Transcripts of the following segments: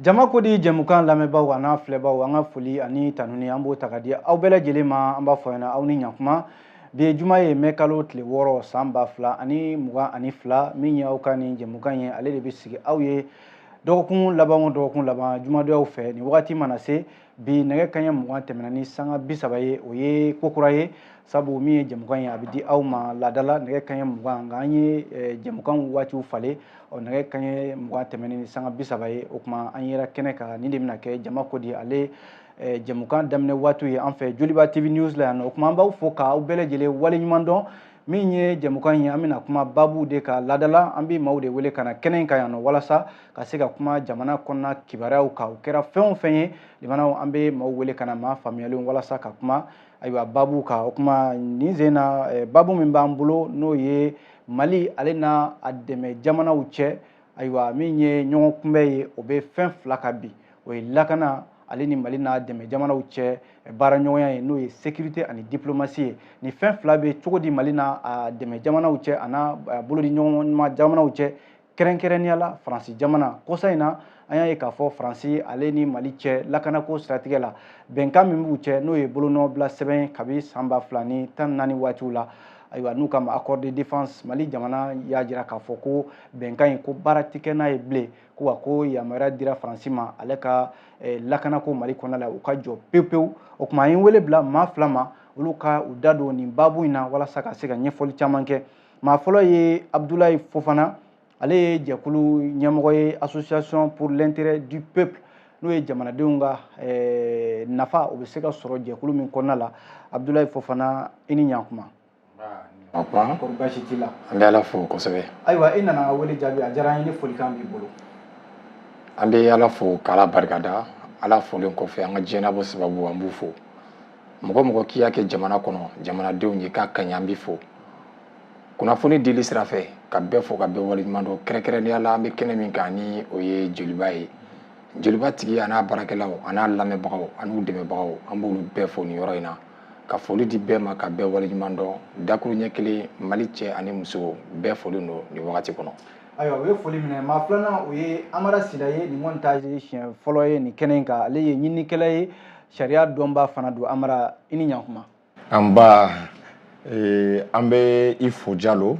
Jama ko di jamukan lamɛnbaaw a n'a filɛbaaw an ka foli ani tanuni an b'o ta ka di aw bɛɛ lajɛlen ma an b'a fɔ ɲɛna aw ni ɲankuma bi ye juma ye mɛ kalo tile 6 san 2022 min ye aw ka nin jamukan ye ale de bɛ sigi aw ye dɔgɔkun laban jumadoyaw fɛ ni wagati mana se bi nɛgɛ kaɲɛ 20 tɛmɛna ni sanga 30 ye o ye kokura ye sabu min ye jamukan ye a bɛ di aw ma laadala nɛgɛ kaɲɛ 20 nka an ye jamukan waatiw falen nɛgɛ kaɲɛ 20 tɛmɛni ni sanga 30 ye o kuma an yera kɛnɛ kan nin de bɛna kɛ jama ko di ale jamukan daminɛ waatiw ye an fɛ Joliba TV News la yan nɔ o kuma an b'aw fo k'aw bɛɛ lajɛlen waleɲuman dɔn min ye jamukan ye an bɛna kuma babu de ka laadala an bɛ maaw de wele ka na kɛnɛ in kan yan nɔ walasa ka se ka kuma jamana kɔnɔna kibaruyaw kan o kɛra fɛn o fɛn ye limanaw an bɛ maaw wele ka na maa faamuyalenw walasa ka kuma ayiwa babu kan o kuma nin sen na babu min b'an bolo n'o ye Mali ale n'a a dɛmɛ jamanaw cɛ ayiwa min ye ɲɔgɔn kunbɛ ye o bɛ fɛn fila ka bi o ye lakana ale ni Mali n'a dɛmɛ jamanaw cɛ baara ɲɔgɔnya ye n'o ye sécurité ani diplomatie ye ni fɛn fila bɛ cogo di Mali n'a a dɛmɛ jamanaw cɛ a n'a bolodi ɲɔgɔn jamanaw cɛ kɛrɛnkɛrɛnnenya la Faransi jamana kɔsa in na an y'a ye k'a fɔ Faransi ale ni Mali cɛ lakanako siratigɛ la bɛnkan min b'u cɛ n'o ye bolonɔbila sɛbɛn kabi san 2014 waatiw la ayiwa n'u kama accord de défense Mali jamana y'a jira k'a fɔ ko bɛnkan in ko baara tɛ kɛ n'a ye bilen ko wa ko yamaruya dira Faransi ma ale ka lakanako Mali kɔnɔna la u ka jɔ pewu-pewu o kuma an ye wele bila maa fila ma olu ka u da don nin babu in na walasa ka se ka ɲɛfɔli caman kɛ maa fɔlɔ ye Abdulaye Fofana ale ye jɛkulu ɲɛmɔgɔ ye association pour l'intérêt du peuple n'o ye jamanadenw ka nafa o bɛ se ka sɔrɔ jɛkulu min kɔnɔna la Abdulaye Fofana i ni ɲankuma. Kɔri baasi t'i la. An bɛ Ala fo kosɛbɛ. Ayiwa i nana wele jaabi a diyara an ye ni folikan b'i bolo. An bɛ Ala fo k'Ala barikada Ala folen kɔfɛ an ka diɲɛnabɔ sababu an b'u fo mɔgɔ mɔgɔ k'i y'a kɛ jamana kɔnɔ jamanadenw ye k'a kaɲi an bɛ fo kunnafoni dili sira fɛ ka bɛɛ fo ka bɛɛ waleɲuman dɔn kɛrɛnkɛrɛnnenya la an bɛ kɛnɛ min kan ni o ye Joliba ye Joliba tigi a n'a baarakɛlaw a n'a lamɛnbagaw a n'u dɛmɛbagaw an b'olu bɛɛ fo nin yɔrɔ in na ka foli di bɛɛ ma ka bɛɛ waleɲuman dɔn dakuru ɲɛ kelen Mali cɛ ani muso bɛɛ folen don nin wagati kɔnɔ. Ayiwa o ye foli minɛ maa filanan o ye Amara Sida ye nin kɔni t'a siɲɛ fɔlɔ ye nin kɛnɛ in kan ale ye ɲininikɛla ye sariya dɔnbaa fana don Amara i ni ɲankuma. An ba an bɛ i fo Jalo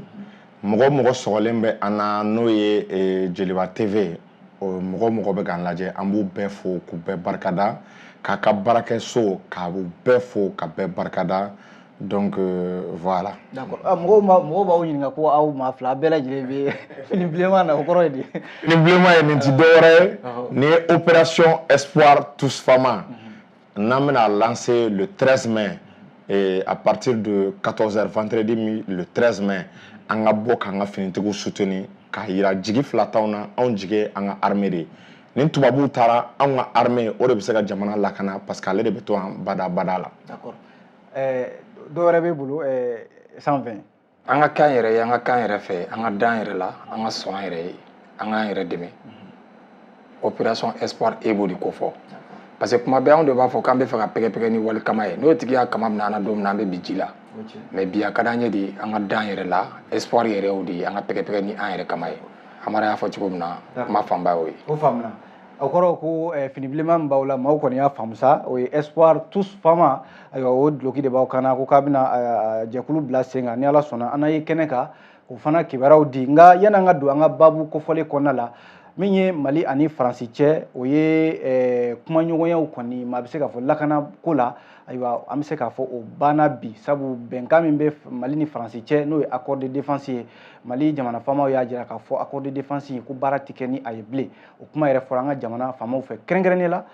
mɔgɔ mɔgɔ sɔgɔlen bɛ an na n'o ye Joliba TV mɔgɔ mɔgɔ bɛ k'an lajɛ an b'u bɛɛ fo k'u bɛɛ barikada k'a ka baarakɛso k'a bɛɛ fo ka bɛɛ barikada donc voilà. D'accord mɔgɔw b'aw ɲininka ko aw maa fila bɛɛ lajɛlen bɛ fini bilenman na o kɔrɔ ye di. Fini bilenman ye nin ti dɔwɛrɛ ye nin ye opération Espoir tous Fama n'an bɛna lancer le 13 mai à partir de 14h vendredi le 13 mai an ka bɔ k'an ka finitigiw soutenir k'a yira jigi fila t'anw na anw jigi ye an ka armée de ye ni tubabuw taara anw ka armée o de bɛ se ka jamana lakana parce que ale de bɛ to an bada la. D'accord dɔwɛrɛ b'e bolo 120. An ka kan yɛrɛ ye an ka kan yɛrɛ fɛ an ka dan yɛrɛ la an ka sɔn an yɛrɛ ye an k'an yɛrɛ dɛmɛ opération Espoir e b'o de ko fɔ parce que kuma bɛɛ anw de b'a fɔ k'an bɛ fɛ ka pɛgɛ ni wali kama ye n'o tigi y'a kama minɛ an na don min na an bɛ bi ji la mais bi a ka d'an ye de an ka dan yɛrɛ la Espoir yɛrɛ y'o de ye an ka pɛgɛ ni an yɛrɛ kama ye Amara y'a fɔ cogo min na kuma fanba y'o ye. O faamuna o kɔrɔ ko fini bilenman min b'aw la maaw kɔni y'a faamu sa o ye Espoir tous Fama ayiwa o duloki de b'aw kan na ko k'a bɛna jɛkulu bila sen kan ni Ala sɔnna an n'a ye kɛnɛ kan o fana kibaruyaw di nka yan'an ka don an ka babu kofɔlen kɔnɔna la min ye Mali ani Faransi cɛ o ye kumaɲɔgɔnyaw kɔni maa bɛ se k'a fɔ lakana ko la ayiwa an bɛ se k'a fɔ o banna bi sabu bɛnkan min bɛ Mali ni Faransi cɛ n'o ye accord de défense ye Mali jamana faamaw y'a jira k'a fɔ accord de défense ko baara tɛ kɛ ni a ye bilen o kuma yɛrɛ fɔra an ka jamana faamaw fɛ kɛrɛnkɛrɛnnen la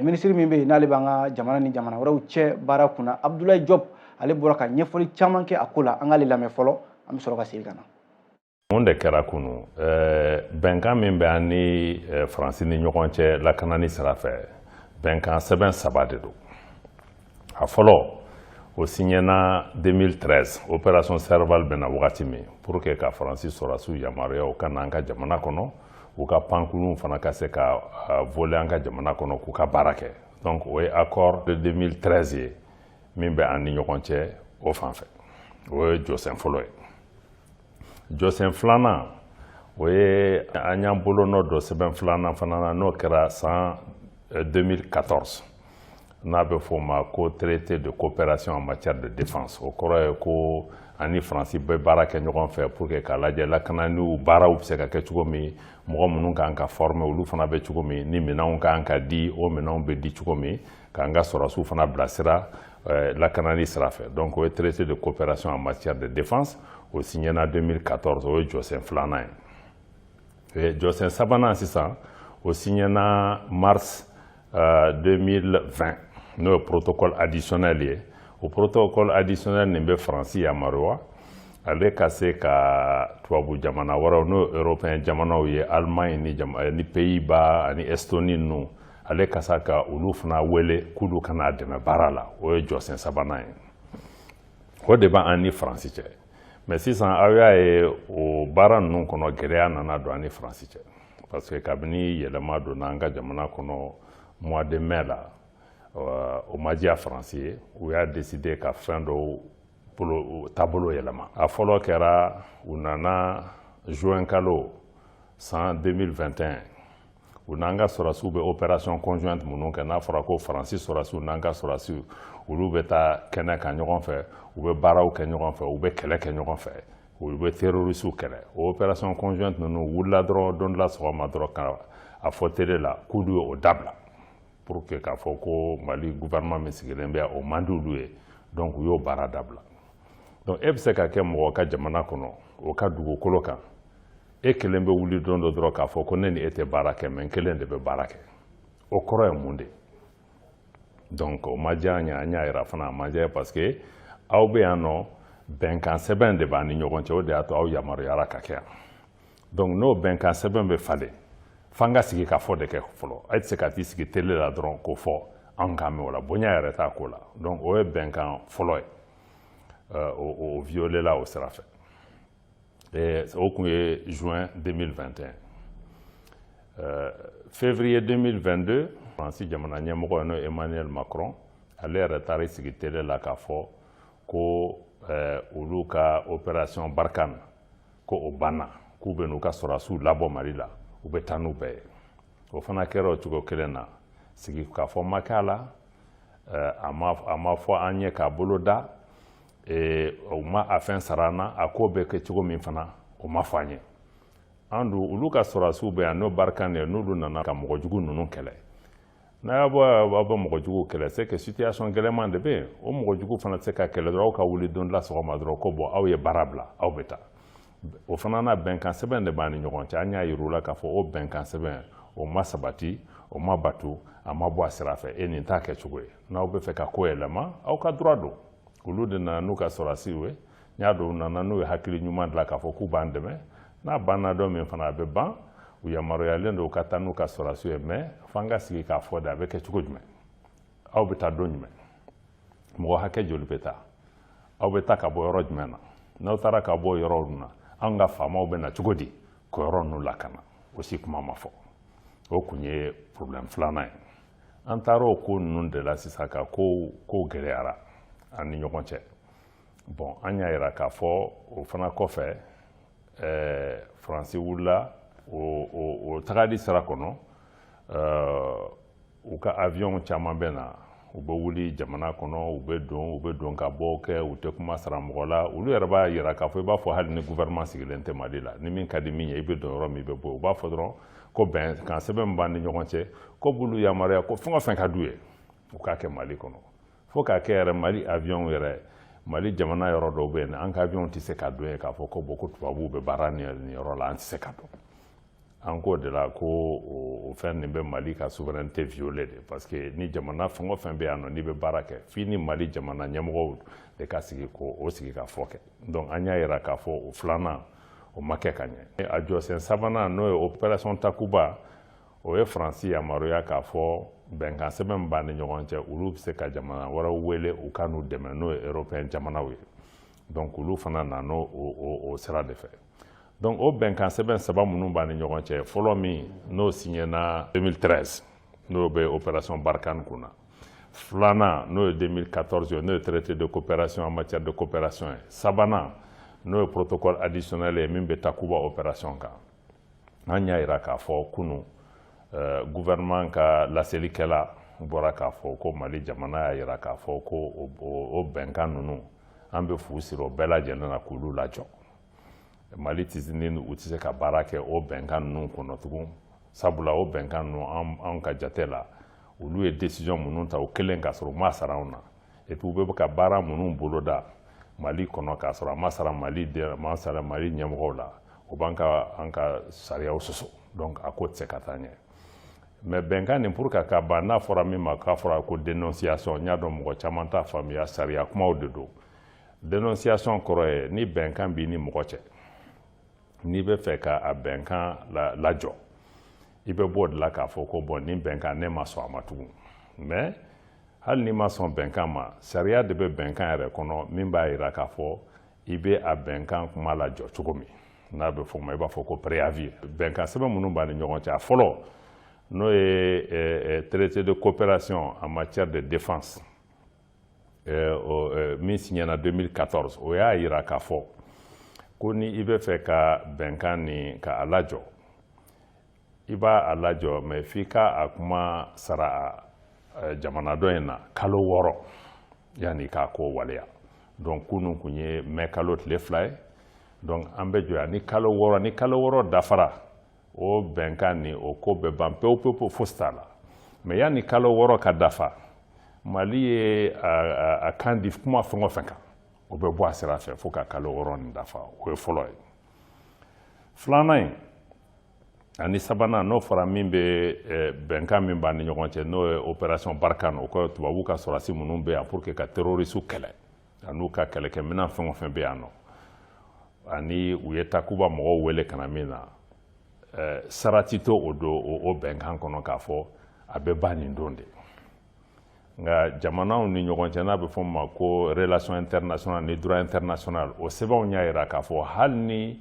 minisiri min bɛ yen n'ale b'an ka jamana ni jamana wɛrɛw cɛ baara kunna Abdulaye Diop ale bɔra ka ɲɛfɔli caman kɛ a ko la an k'ale lamɛn fɔlɔ an bɛ sɔrɔ ka segin ka na. Mun de kɛra kunu bɛnkan min bɛ an ni Faransi ni ɲɔgɔn cɛ lakanani sira fɛ bɛnkan sɛbɛn 3 de don a fɔlɔ o signena 2013 opération Serval bɛna wagati min pour que ka Faransi sɔrɔsiw yamaruya u ka na an ka jamana kɔnɔ u ka pankurunw fana ka se ka voler an ka jamana kɔnɔ k'u ka baara kɛ donc o ye accord de 2013 ye min bɛ an ni ɲɔgɔn cɛ o fan fɛ o ye jɔsen fɔlɔ ye jɔsen filanan o ye an y'an bolo nɔ don sɛbɛn filanan fana na n'o kɛra san 2014 n'a bɛ fɔ o ma ko traité de coopération en matière de défense o kɔrɔ ye ko ani Faransi bɛ baara kɛ ɲɔgɔn fɛ pour que k'a lajɛ lakananiw baaraw bɛ se ka kɛ cogo min mɔgɔ minnu kan ka former olu fana bɛ cogo min ni minɛnw kan ka di o minɛnw bɛ di cogo min k'an ka sɔrɔsiw fana bilasira lakanani sira fɛ donc o ye traité de coopération en matière de défense o signé na 2014 o ye jɔsen filanan ye jɔsen sabanan sisan o signé na mars 2020 n'o ye protocole additionnel ye o protocole additionnel nin bɛ Faransi yamaruya ale ka se ka tubabu jamana wɛrɛw n'o européen jamanaw ye Allemagne ni Pays-Bas ani Estonie ninnu ale ka se ka olu fana wele k'olu kana dɛmɛ baara la o ye jɔsen sabanan ye o de b'an ni Faransi cɛ mais sisan aw y'a ye o baara ninnu kɔnɔ gɛlɛya nana don an ni Faransi cɛ parce que kabini yɛlɛma donna an ka jamana kɔnɔ mois de mai la o ma diya Faransi ye u y'a décidé ka fɛn dɔw taabolo yɛlɛma a fɔlɔ kɛra u nana juin kalo san 2021 u n'an ka sɔrɔsiw bɛ opération conjointe minnu kɛ n'a fɔra ko Faransi sɔrɔsiw n'an ka sɔrɔsiw olu bɛ taa kɛnɛ kan ɲɔgɔn fɛ u bɛ baaraw kɛ ɲɔgɔn fɛ u bɛ kɛlɛ kɛ ɲɔgɔn fɛ u bɛ terrorisiw kɛlɛ o opération conjointe ninnu wulila dɔrɔn don dɔ la sɔgɔma dɔrɔn ka a fɔ télé la k'olu ye o dabila pour que k'a fɔ ko Mali gouvernement min sigilen bɛ o man di olu ye donc u y'o baara dabila donc e bɛ se ka kɛ mɔgɔ ka jamana kɔnɔ o ka dugukolo kan e kelen bɛ wuli don dɔ dɔrɔn k'a fɔ ko ne ni e tɛ baara kɛ mais n kelen de bɛ baara kɛ o kɔrɔ ye mun de donc o ma diya an ye an y'a yira fana a ma diya parce que aw bɛ yan nɔ bɛnkan sɛbɛn de b'an ni ɲɔgɔn cɛ o de y'a to aw yamaruyara ka kɛ yan donc n'o bɛnkan sɛbɛn bɛ falen f'an ka sigi ka fɔ de kɛ fɔlɔ a tɛ se ka t'i sigi télé la dɔrɔn k'o fɔ an k'an mɛn o la bonya yɛrɛ t'a ko la donc o ye bɛnkan fɔlɔ ye o violé la o sira fɛ o tun ye juin 2021 février 2022 Faransi jamana ɲɛmɔgɔ n'o Emmanuel Macron ale yɛrɛ taara sigi télé la k'a fɔ ko olu ka opération Barkhane ko o banna k'u bɛ n'u ka sɔrɔsiw labɔ Mali la u bɛ taa n'u bɛɛ ye o fana kɛra o cogo kelen na sigi k'a fɔ ma k'a la a ma fɔ an ye k'a bolo da o ma a fɛn sara an na a ko bɛ kɛ cogo min fana o ma fɔ an ye an dun olu ka sɔrɔsiw bɛ yan n'o Barkhane ye n'olu nana ka mɔgɔ jugu ninnu kɛlɛ n'a y'a bɔ mɔgɔ jugu kɛlɛ c'est que situation gɛlɛman de bɛ yen o mɔgɔ jugu fana tɛ se ka kɛlɛ dɔrɔn aw ka wuli don dɔ la sɔgɔma dɔrɔn ko bɔn aw ye baara bila aw bɛ taa o fana na bɛnkan sɛbɛn de b'an ni ɲɔgɔn cɛ an y'a yir'u la k'a fɔ o bɛnkan sɛbɛn o ma sabati o ma batu a ma bɔ a sira fɛ e nin t'a kɛ cogo ye n'aw bɛ fɛ ka ko yɛlɛma aw ka droit don olu de nana n'u ka sɔrɔsiw ye n y'a dɔn u nana n'u ye hakili ɲuman dilan k'a fɔ k'u b'an dɛmɛ n'a banna dɔ min fana a bɛ ban u yamaruyalen don u ka taa n'u ka sɔrɔsiw ye mais f'an ka sigi k'a fɔ de a bɛ kɛ cogo jumɛn aw bɛ taa don jumɛn mɔgɔ hakɛ joli bɛ taa aw bɛ taa ka bɔ yɔrɔ jumɛn na n'aw taara ka bɔ yɔrɔ ninnu na an ka faamaw bɛ na cogo di ko yɔrɔ ninnu lakana o si kuma ma fɔ o tun ye problème filanan ye an taara o ko ninnu de la sisan ka ko gɛlɛyara an ni ɲɔgɔn cɛ bon an y'a yira k'a fɔ o fana kɔfɛ Faransi wulila o tagali sira kɔnɔ u ka avion caman bɛ na u bɛ wuli jamana kɔnɔ u bɛ don ka bɔ kɛ u tɛ kuma sara mɔgɔ la olu yɛrɛ b'a yira k'a fɔ i b'a fɔ hali ni gouvernement sigilen tɛ Mali la ni min ka di min ye i bɛ don yɔrɔ min i bɛ bɔ u b'a fɔ dɔrɔn ko bɛnkan sɛbɛn min b'an ni ɲɔgɔn cɛ ko b'olu yamaruya ko fɛn o fɛn ka d'u ye u k'a kɛ Mali kɔnɔ fo k'a kɛ yɛrɛ Mali avion yɛrɛ Mali jamana yɔrɔ dɔw bɛ yen an ka avion tɛ se ka don ye k'a fɔ ko bon ko tubabuw bɛ baara nin yɔrɔ la an tɛ se ka don an k'o de la ko o fɛn nin bɛ Mali ka souveraineté violée de parce que ni jamana fɛn o fɛn bɛ yan nɔ n'i bɛ baara kɛ f'i ni Mali jamana ɲɛmɔgɔw de ka sigi k'o sigi ka fɔ kɛ donc an y'a yira k'a fɔ o filanan o ma kɛ ka ɲɛ a jɔsen sabanan n'o ye opération Takuba o ye Faransi yamaruya k'a fɔ bɛnkan sɛbɛn min b'an ni ɲɔgɔn cɛ olu bɛ se ka jamana wɛrɛw wele u ka n'u dɛmɛ n'o ye européen jamanaw ye donc olu fana nana o sira de fɛ donc o bɛnkan sɛbɛn saba minnu b'an ni ɲɔgɔn cɛ fɔlɔ min n'o signé na 2013 n'o bɛ opération Barkhane kunna filanan n'o ye 2014 n'o ye traité de coopération en matière de coopération ye sabanan n'o ye protocole additionnel ye min bɛ Takuba opération kan an y'a yira k'a fɔ kunu gouvernement ka laselikɛla bɔra k'a fɔ ko Mali jamana y'a yira k'a fɔ ko o bɛnkan ninnu an bɛ fu siri o bɛɛ lajɛlen na k'olu lajɔ. Mali tizini u tɛ se ka baara kɛ o bɛnkan ninnu kɔnɔ tugun sabula o bɛnkan ninnu an ka jate la olu ye décision minnu ta o kelen k'a sɔrɔ u ma sara anw na et puis u bɛ ka baara minnu boloda Mali kɔnɔ k'a sɔrɔ a ma sara Mali ɲɛmɔgɔw la o b'an ka sariyaw sɔsɔ donc a ko tɛ se ka taa ɲɛ. Mais bɛnkan nin pour ka ban n'a fɔra min ma k'a fɔra ko dénonciation n y'a dɔn mɔgɔ caman t'a faamuya sariya kumaw de don. Dénonciation kɔrɔ ye ni bɛnkan b'i ni mɔgɔ cɛ n'i bɛ fɛ k'a bɛnkan lajɔ i bɛ bɔ o de la k'a fɔ ko bon nin bɛnkan ne ma sɔn a ma tugun mais hali n'i ma sɔn bɛnkan ma sariya de bɛ bɛnkan yɛrɛ kɔnɔ min b'a yira k'a fɔ i bɛ a bɛnkan kuma lajɔ cogo min n'a bɛ fɔ o ma i b'a fɔ ko préavis bɛnkan sɛbɛn minnu b'a ni ɲɔgɔn cɛ a fɔlɔ n'o ye traité de coopération en matière de défense min signera 2014 o y'a yira k'a fɔ ko ni i bɛ fɛ ka bɛnkan ni ka a lajɔ i b'a a lajɔ mais f'i ka a kuma sara jamana dɔ in na kalo 6 yanni k'a ko waleya donc kunun kun ye mai kalo tile 2 ye donc an bɛ jɔ yan ni kalo 6 dafara o bɛnkan ni o ko bɛ ban pewu pewu fosi t'a la mais yanni kalo 6 ka dafa Mali ye a kan di kuma fɛn o fɛn kan o bɛ bɔ a sira fɛ fo ka kalo 6 nin dafa o ye fɔlɔ ye. Filanan in ani sabanan n'o fɔra min bɛ bɛnkan min b'an ni ɲɔgɔn cɛ n'o ye opération Barkhane o kɔrɔ tubabu ka sɔrɔdasi minnu bɛ yan pour que ka terroristes kɛlɛ an'u ka kɛlɛkɛminɛn fɛn o fɛn bɛ yan nɔ ani u ye Takuba mɔgɔw wele ka na min na sarati to o don o bɛnkan kɔnɔ k'a fɔ a bɛ ban nin don de nka jamanaw ni ɲɔgɔn cɛ n'a bɛ fɔ o ma ko relation internationale ni droit international o sɛbɛnw y'a yira k'a fɔ hali ni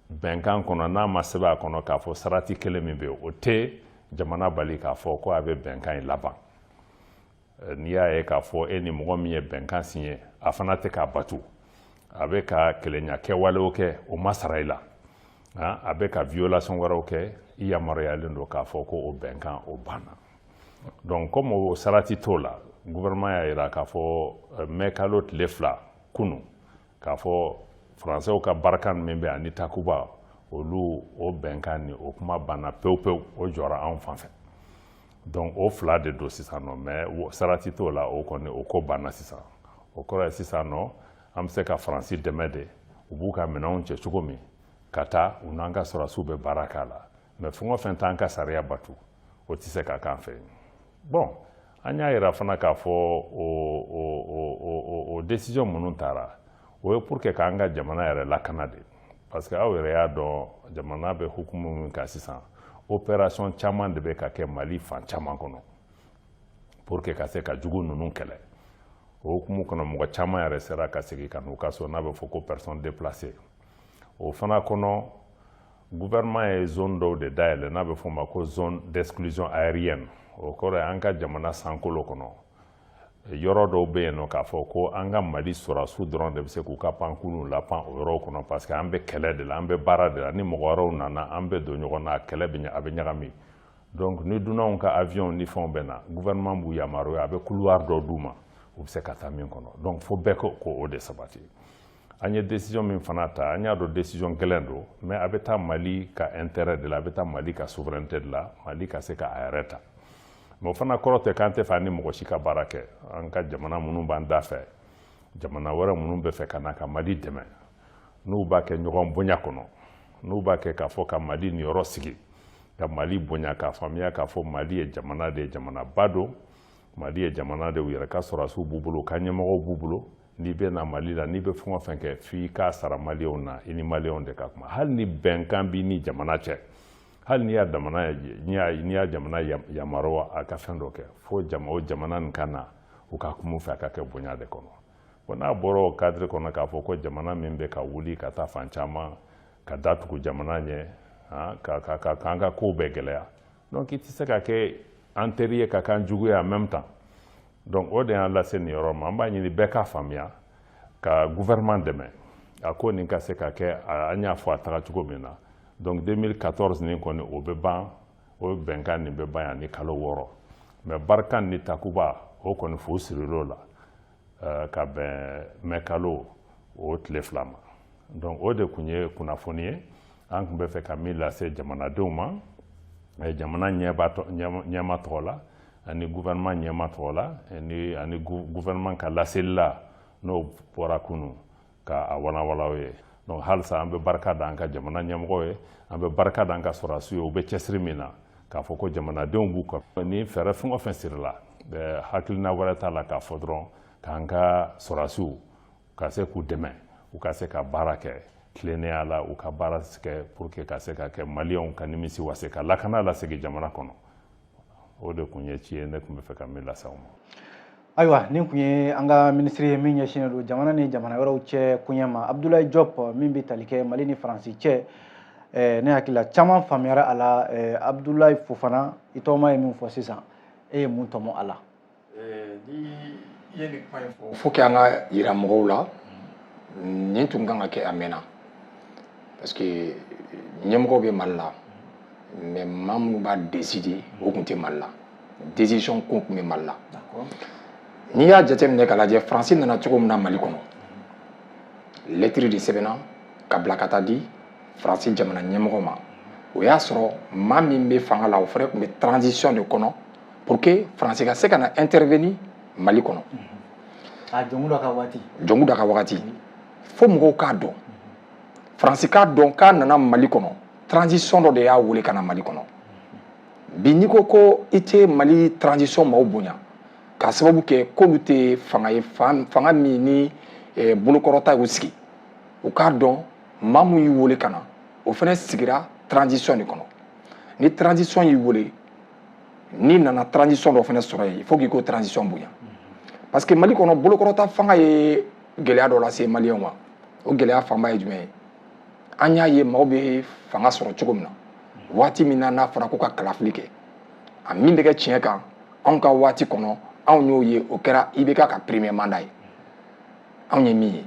bɛnkan kɔnɔ n'a ma sɛbɛn a kɔnɔ k'a fɔ sarati kelen min bɛ yen o tɛ jamana bali k'a fɔ ko a bɛ bɛnkan in laban n'i y'a ye k'a fɔ e ni mɔgɔ min ye bɛnkan signé a fana tɛ k'a batu a bɛ ka kɛlɛɲa kɛwalew kɛ o ma sara i la a bɛ ka violation wɛrɛw kɛ i yamaruyalen don k'a fɔ ko o bɛnkan o banna donc comme o sarati t'o la gouvernement y'a yira k'a fɔ mai kalo tile 2 kunu k'a fɔ français ka Barkhane min bɛ ani Takuba olu o bɛnkan ni o kuma banna pewu pewu o jɔra anw fan fɛ donc o 2 de don sisan nɔ mais sarati t'o la o kɔni o ko banna sisan o kɔrɔ ye sisan nɔ an bɛ se ka Faransi dɛmɛ de u b'u ka minɛnw cɛ cogo min ka taa u n'an ka sɔrɔdasiw bɛ baara k'a la mais fɛn o fɛn t'an ka sariya batu o tɛ se ka k'an fɛ bon an y'a yira fana k'a fɔ o décision minnu taara o ye pour que k'an ka jamana yɛrɛ lakana de parce que aw yɛrɛ y'a dɔn jamana bɛ hukumu min kan sisan opération caman de bɛ ka kɛ Mali fan caman kɔnɔ pour que ka se ka jugu ninnu kɛlɛ o hukumu kɔnɔ mɔgɔ caman yɛrɛ sera ka segin ka n'u ka so n'a bɛ fɔ ko personne déplacée o fana kɔnɔ gouvernement ye zone dɔw de dayɛlɛ n'a bɛ fɔ o ma ko zone d'exclusion aérienne o kɔrɔ ye an ka jamana sankolo kɔnɔ yɔrɔ dɔw bɛ yen nɔ k'a fɔ ko an ka Mali sɔrɔdasiw dɔrɔn de bɛ se k'u ka pankuluw lapan o yɔrɔw kɔnɔ parce que an bɛ kɛlɛ de la an bɛ baara de la ni mɔgɔ wɛrɛw nana an bɛ don ɲɔgɔn na a kɛlɛ a bɛ ɲagami donc ni dunanw ka avion ni fɛnw bɛ na gouvernement b'u yamaruya a bɛ couloir dɔ d'u ma u bɛ se ka taa min kɔnɔ donc fo bɛɛ k'o de sabati an ye décision min fana ta an y'a dɔn décision gɛlɛn don mais a bɛ taa Mali ka intérêt de la a bɛ taa Mali ka souveraineté de la Mali ka se ka a yɛrɛ ta mais o fana kɔrɔ tɛ k'an tɛ fɛ an ni mɔgɔ si ka baara kɛ an ka jamana minnu b'an da fɛ jamana wɛrɛ minnu bɛ fɛ ka na ka Mali dɛmɛ n'u b'a kɛ ɲɔgɔn bonya kɔnɔ n'u b'a kɛ k'a fɔ ka Mali niyɔrɔ sigi ka Mali bonya k'a faamuya k'a fɔ Mali ye jamana de ye jamanaba don Mali ye jamana de ye u yɛrɛ ka sɔrɔdasiw b'u bolo u ka ɲɛmɔgɔw b'u bolo n'i bɛ na Mali la n'i bɛ fɛn o fɛn kɛ f'i k'a sara maliyɛnw na i ni maliyɛnw de ka kuma hali ni bɛnkan b'i ni jamana cɛ hali n'i y'a jamana yamaruya a ka fɛn dɔ kɛ fo o jamana nin ka na u ka kuma u fɛ a ka kɛ bonya de kɔnɔ bon n'a bɔra o cadre kɔnɔ k'a fɔ ko jamana min bɛ ka wuli ka taa fan caman ka datugu jamana ɲɛ k'an ka kow bɛɛ gɛlɛya donc i tɛ se ka kɛ an teri ye ka k'an jugu ye en même temps donc o de y'an lase nin yɔrɔ ma an b'a ɲini bɛɛ k'a faamuya ka gouvernement dɛmɛ a ko nin ka se ka kɛ an y'a fɔ a taga cogo min na donc 2014 ni kɔni o bɛ ban o bɛnkan nin bɛ ban yan ni kalo 6 mais Barkhane ni Takuba o kɔni f'u sirir'o la ka bɛn mai kalo o tile 2 ma donc o de tun ye kunnafoni ye an tun bɛ fɛ ka min lase jamanadenw ma jamana ɲɛma tɔgɔ la ani gouvernement ɲɛma tɔgɔ la ani gouvernement ka laseli la n'o bɔra kunu k'a walawala ye donc halisa an bɛ barika da an ka jamana ɲɛmɔgɔ ye an bɛ barika da an ka sɔrɔdasiw ye u bɛ cɛsiri min na k'a fɔ ko jamanadenw b'u kɔ ni fɛɛrɛ fɛn o fɛn sirila hakilina wɛrɛ t'a la k'a fɔ dɔrɔn k'an ka sɔrɔdasiw ka se k'u dɛmɛ u ka se ka baara kɛ tilennenya la u ka baara kɛ pour que ka se ka kɛ maliyɛnw ka nimisi wase ka lakana lasegin jamana kɔnɔ o de tun ye ci ye ne tun bɛ fɛ ka min lase aw ma. Ayiwa nin tun ye an ka minisiri ye min ɲɛsinnen don jamana ni jamana wɛrɛw cɛ kuɲɛ ma Abdoulaye Diop min bɛ tali kɛ Mali ni Faransi cɛ ne hakili la caman faamuyara a la Abdoulaye Fofana i tɔgɔma ye min fɔ sisan e ye mun tɔmɔ a la. Ni i ye nin kuma in fɔ faut que an ka yira mɔgɔw la nin tun kan ka kɛ a mɛnna parce que ɲɛmɔgɔw bɛ Mali la mais maa minnu b'a décider o tun tɛ Mali la décision ko tun bɛ Mali la. N'i y'a jateminɛ k'a lajɛ Faransi nana cogo min na Mali kɔnɔ lettre de sɛbɛnna ka bila ka taa di Faransi jamana ɲɛmɔgɔ ma o y'a sɔrɔ maa min bɛ fanga la o fana tun bɛ transition de kɔnɔ pour que Faransi ka se ka na intervenir Mali kɔnɔ. Jɔngu dɔ ka waati. Jɔngu dɔ ka waati fo mɔgɔw k'a dɔn Faransi k'a dɔn k'a nana Mali kɔnɔ transition dɔ de y'a wele ka na Mali kɔnɔ bi n'i ko ko i tɛ Mali transition maaw bonya k'a sababu kɛ k'olu tɛ fanga ye fanga min ni bolokɔrɔta y'u sigi u k'a dɔn maa min y'u wele ka na o fana sigira transition de kɔnɔ ni transition y'i wele n'i nana transition dɔ fana sɔrɔ yen il faut k'i ko transition bonya parce que Mali kɔnɔ bolokɔrɔta fanga ye gɛlɛya dɔ lase maliyɛnw ma o gɛlɛya fanba ye jumɛn ye an y'a ye maaw bɛ fanga sɔrɔ cogo min na waati min na n'a fɔra ko ka kalafili kɛ a min bɛ kɛ tiɲɛ kan anw ka waati kɔnɔ anw y'o ye o kɛra IBK ka premier mandat ye anw ye min ye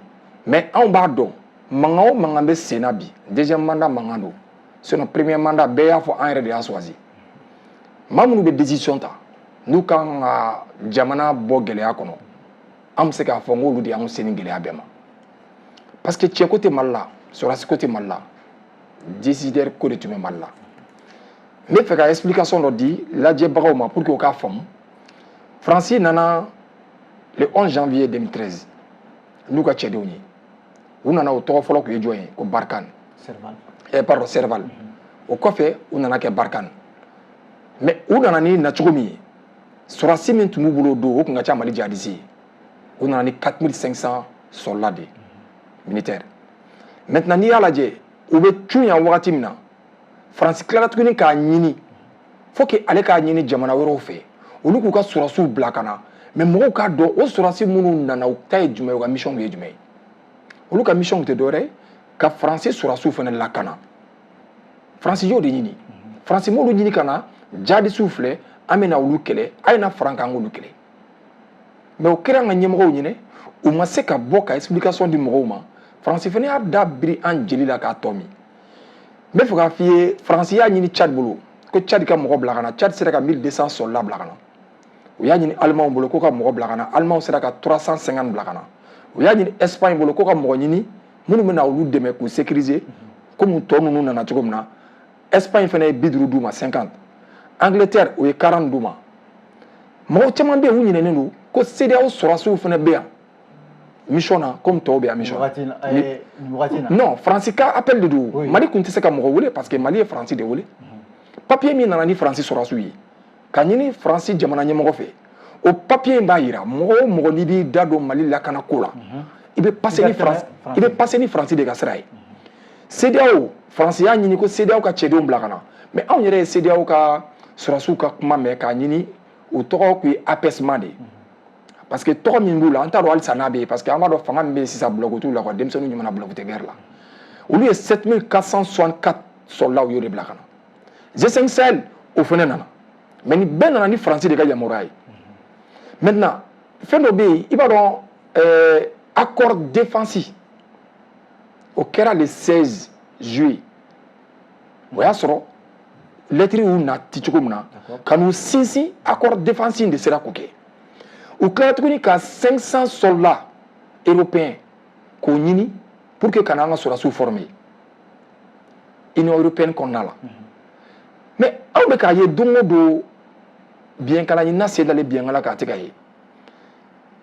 mais anw b'a dɔn mankan o mankan bɛ sen na bi deuxième mandat mankan don sinon premier mandat bɛɛ y'a fɔ an yɛrɛ de y'a choisi maa minnu bɛ décision ta n'u kan ka jamana bɔ gɛlɛya kɔnɔ an bɛ se k'a fɔ k'olu de y'anw se ni gɛlɛya bɛɛ ma parce que cɛko tɛ Mali la sɔrɔdasi ko tɛ Mali la décideur ko de tun bɛ Mali la n bɛ fɛ ka explication dɔ di lajɛbagaw ma pour que u k'a faamu Faransi nana le 11 janvier 2013 n'u ka cɛdenw ye u nana o tɔgɔ fɔlɔ tun ye jɔn ye ko Barkhane pardon Serval o kɔfɛ u nana kɛ Barkhane mais u nana ni nacogo min ye sɔrɔdasi min tun b'u bolo o don o tun ka ca Mali jihadiste ye u nana ni 4500 soldats de militaires maintenant n'i y'a lajɛ u bɛ cun yan wagati min na Faransi tilala tuguni k'a ɲini faut que ale k'a ɲini jamana wɛrɛw fɛ olu k'u ka sɔrɔdasiw bila ka na mais mɔgɔw k'a dɔn o sɔrɔdasi minnu nana u ta ye jumɛn ye u ka mission tun ye jumɛn ye olu ka mission tun tɛ dɔwɛrɛ ye ka Faransi sɔrɔdasiw fana lakana Faransi y'o de ɲini Faransi m'olu ɲini ka na jihadistes filɛ an bɛna olu kɛlɛ a ye na fara an kan an k'olu kɛlɛ mais o kɛra an ka ɲɛmɔgɔw ɲinɛ u ma se ka bɔ ka explication di mɔgɔw ma Faransi fana y'a da biri an jeli la k'a tɔ min n bɛ fɛ k'a f'i ye Faransi y'a ɲini Tchad bolo ko Tchad ka mɔgɔ bila ka na Tchad sera ka 1200 soldats bila ka na u y'a ɲini Allemagne bolo ko ka mɔgɔ bila ka na Allemagne sera ka 350 bila ka na u y'a ɲini Espagne bolo ko ka mɔgɔ ɲini minnu bɛna olu dɛmɛ k'u sécuriser komi tɔ ninnu nana cogo min na Espagne fana ye 50 d'u ma 50 Angleterre o ye 40 d'u ma mɔgɔ caman bɛ yen u ɲinɛnen don ko CEDEAO sɔrɔdasiw fana bɛ yan mission na comme tɔw bɛ yan mission non Faransi ka appel de don Mali tun tɛ se ka mɔgɔ wele parce que Mali ye Faransi de wele papier min nana ni Faransi sɔrɔdasiw ye ka ɲini Faransi jamana ɲɛmɔgɔ fɛ o papier in b'a jira mɔgɔ o mɔgɔ n'i b'i da don Mali lakana ko la i bɛ passer ni Faransi de ka sira ye CEDEAO Faransi y'a ɲini ko CEDEAO ka cɛdenw bila ka na mais anw yɛrɛ ye CEDEAO ka sɔrɔdasiw ka kuma mɛn k'a ɲini u tɔgɔ tun ye apaisement de ye parce que tɔgɔ min b'u la an t'a dɔn halisa n'a bɛ yen parce que an b'a dɔn fanga min bɛ yen sisan bloc t'u la quoi denmisɛnninw ɲamana bloc tɛ guerre la olu ye 7464 soldats u y'o de bila ka na G5 Sahel o fana nana mais ni bɛɛ nana ni Faransi de ka yamaruya ye maintenant fɛn dɔ bɛ yen i b'a dɔn accord défensif o kɛra le 16 juillet o y'a sɔrɔ lettre y'u nati cogo min na ka n'u sinsin accord défensive de sera k'o kɛ u tilala tuguni ka 500 soldats européens k'o ɲini pour que ka n'an ka sɔrɔdasiw former Union européenne kɔnɔna la mais anw bɛ k'a ye don o don bɛnkala ɲinina sen dalen bɛnkala k'a tɛ ka ye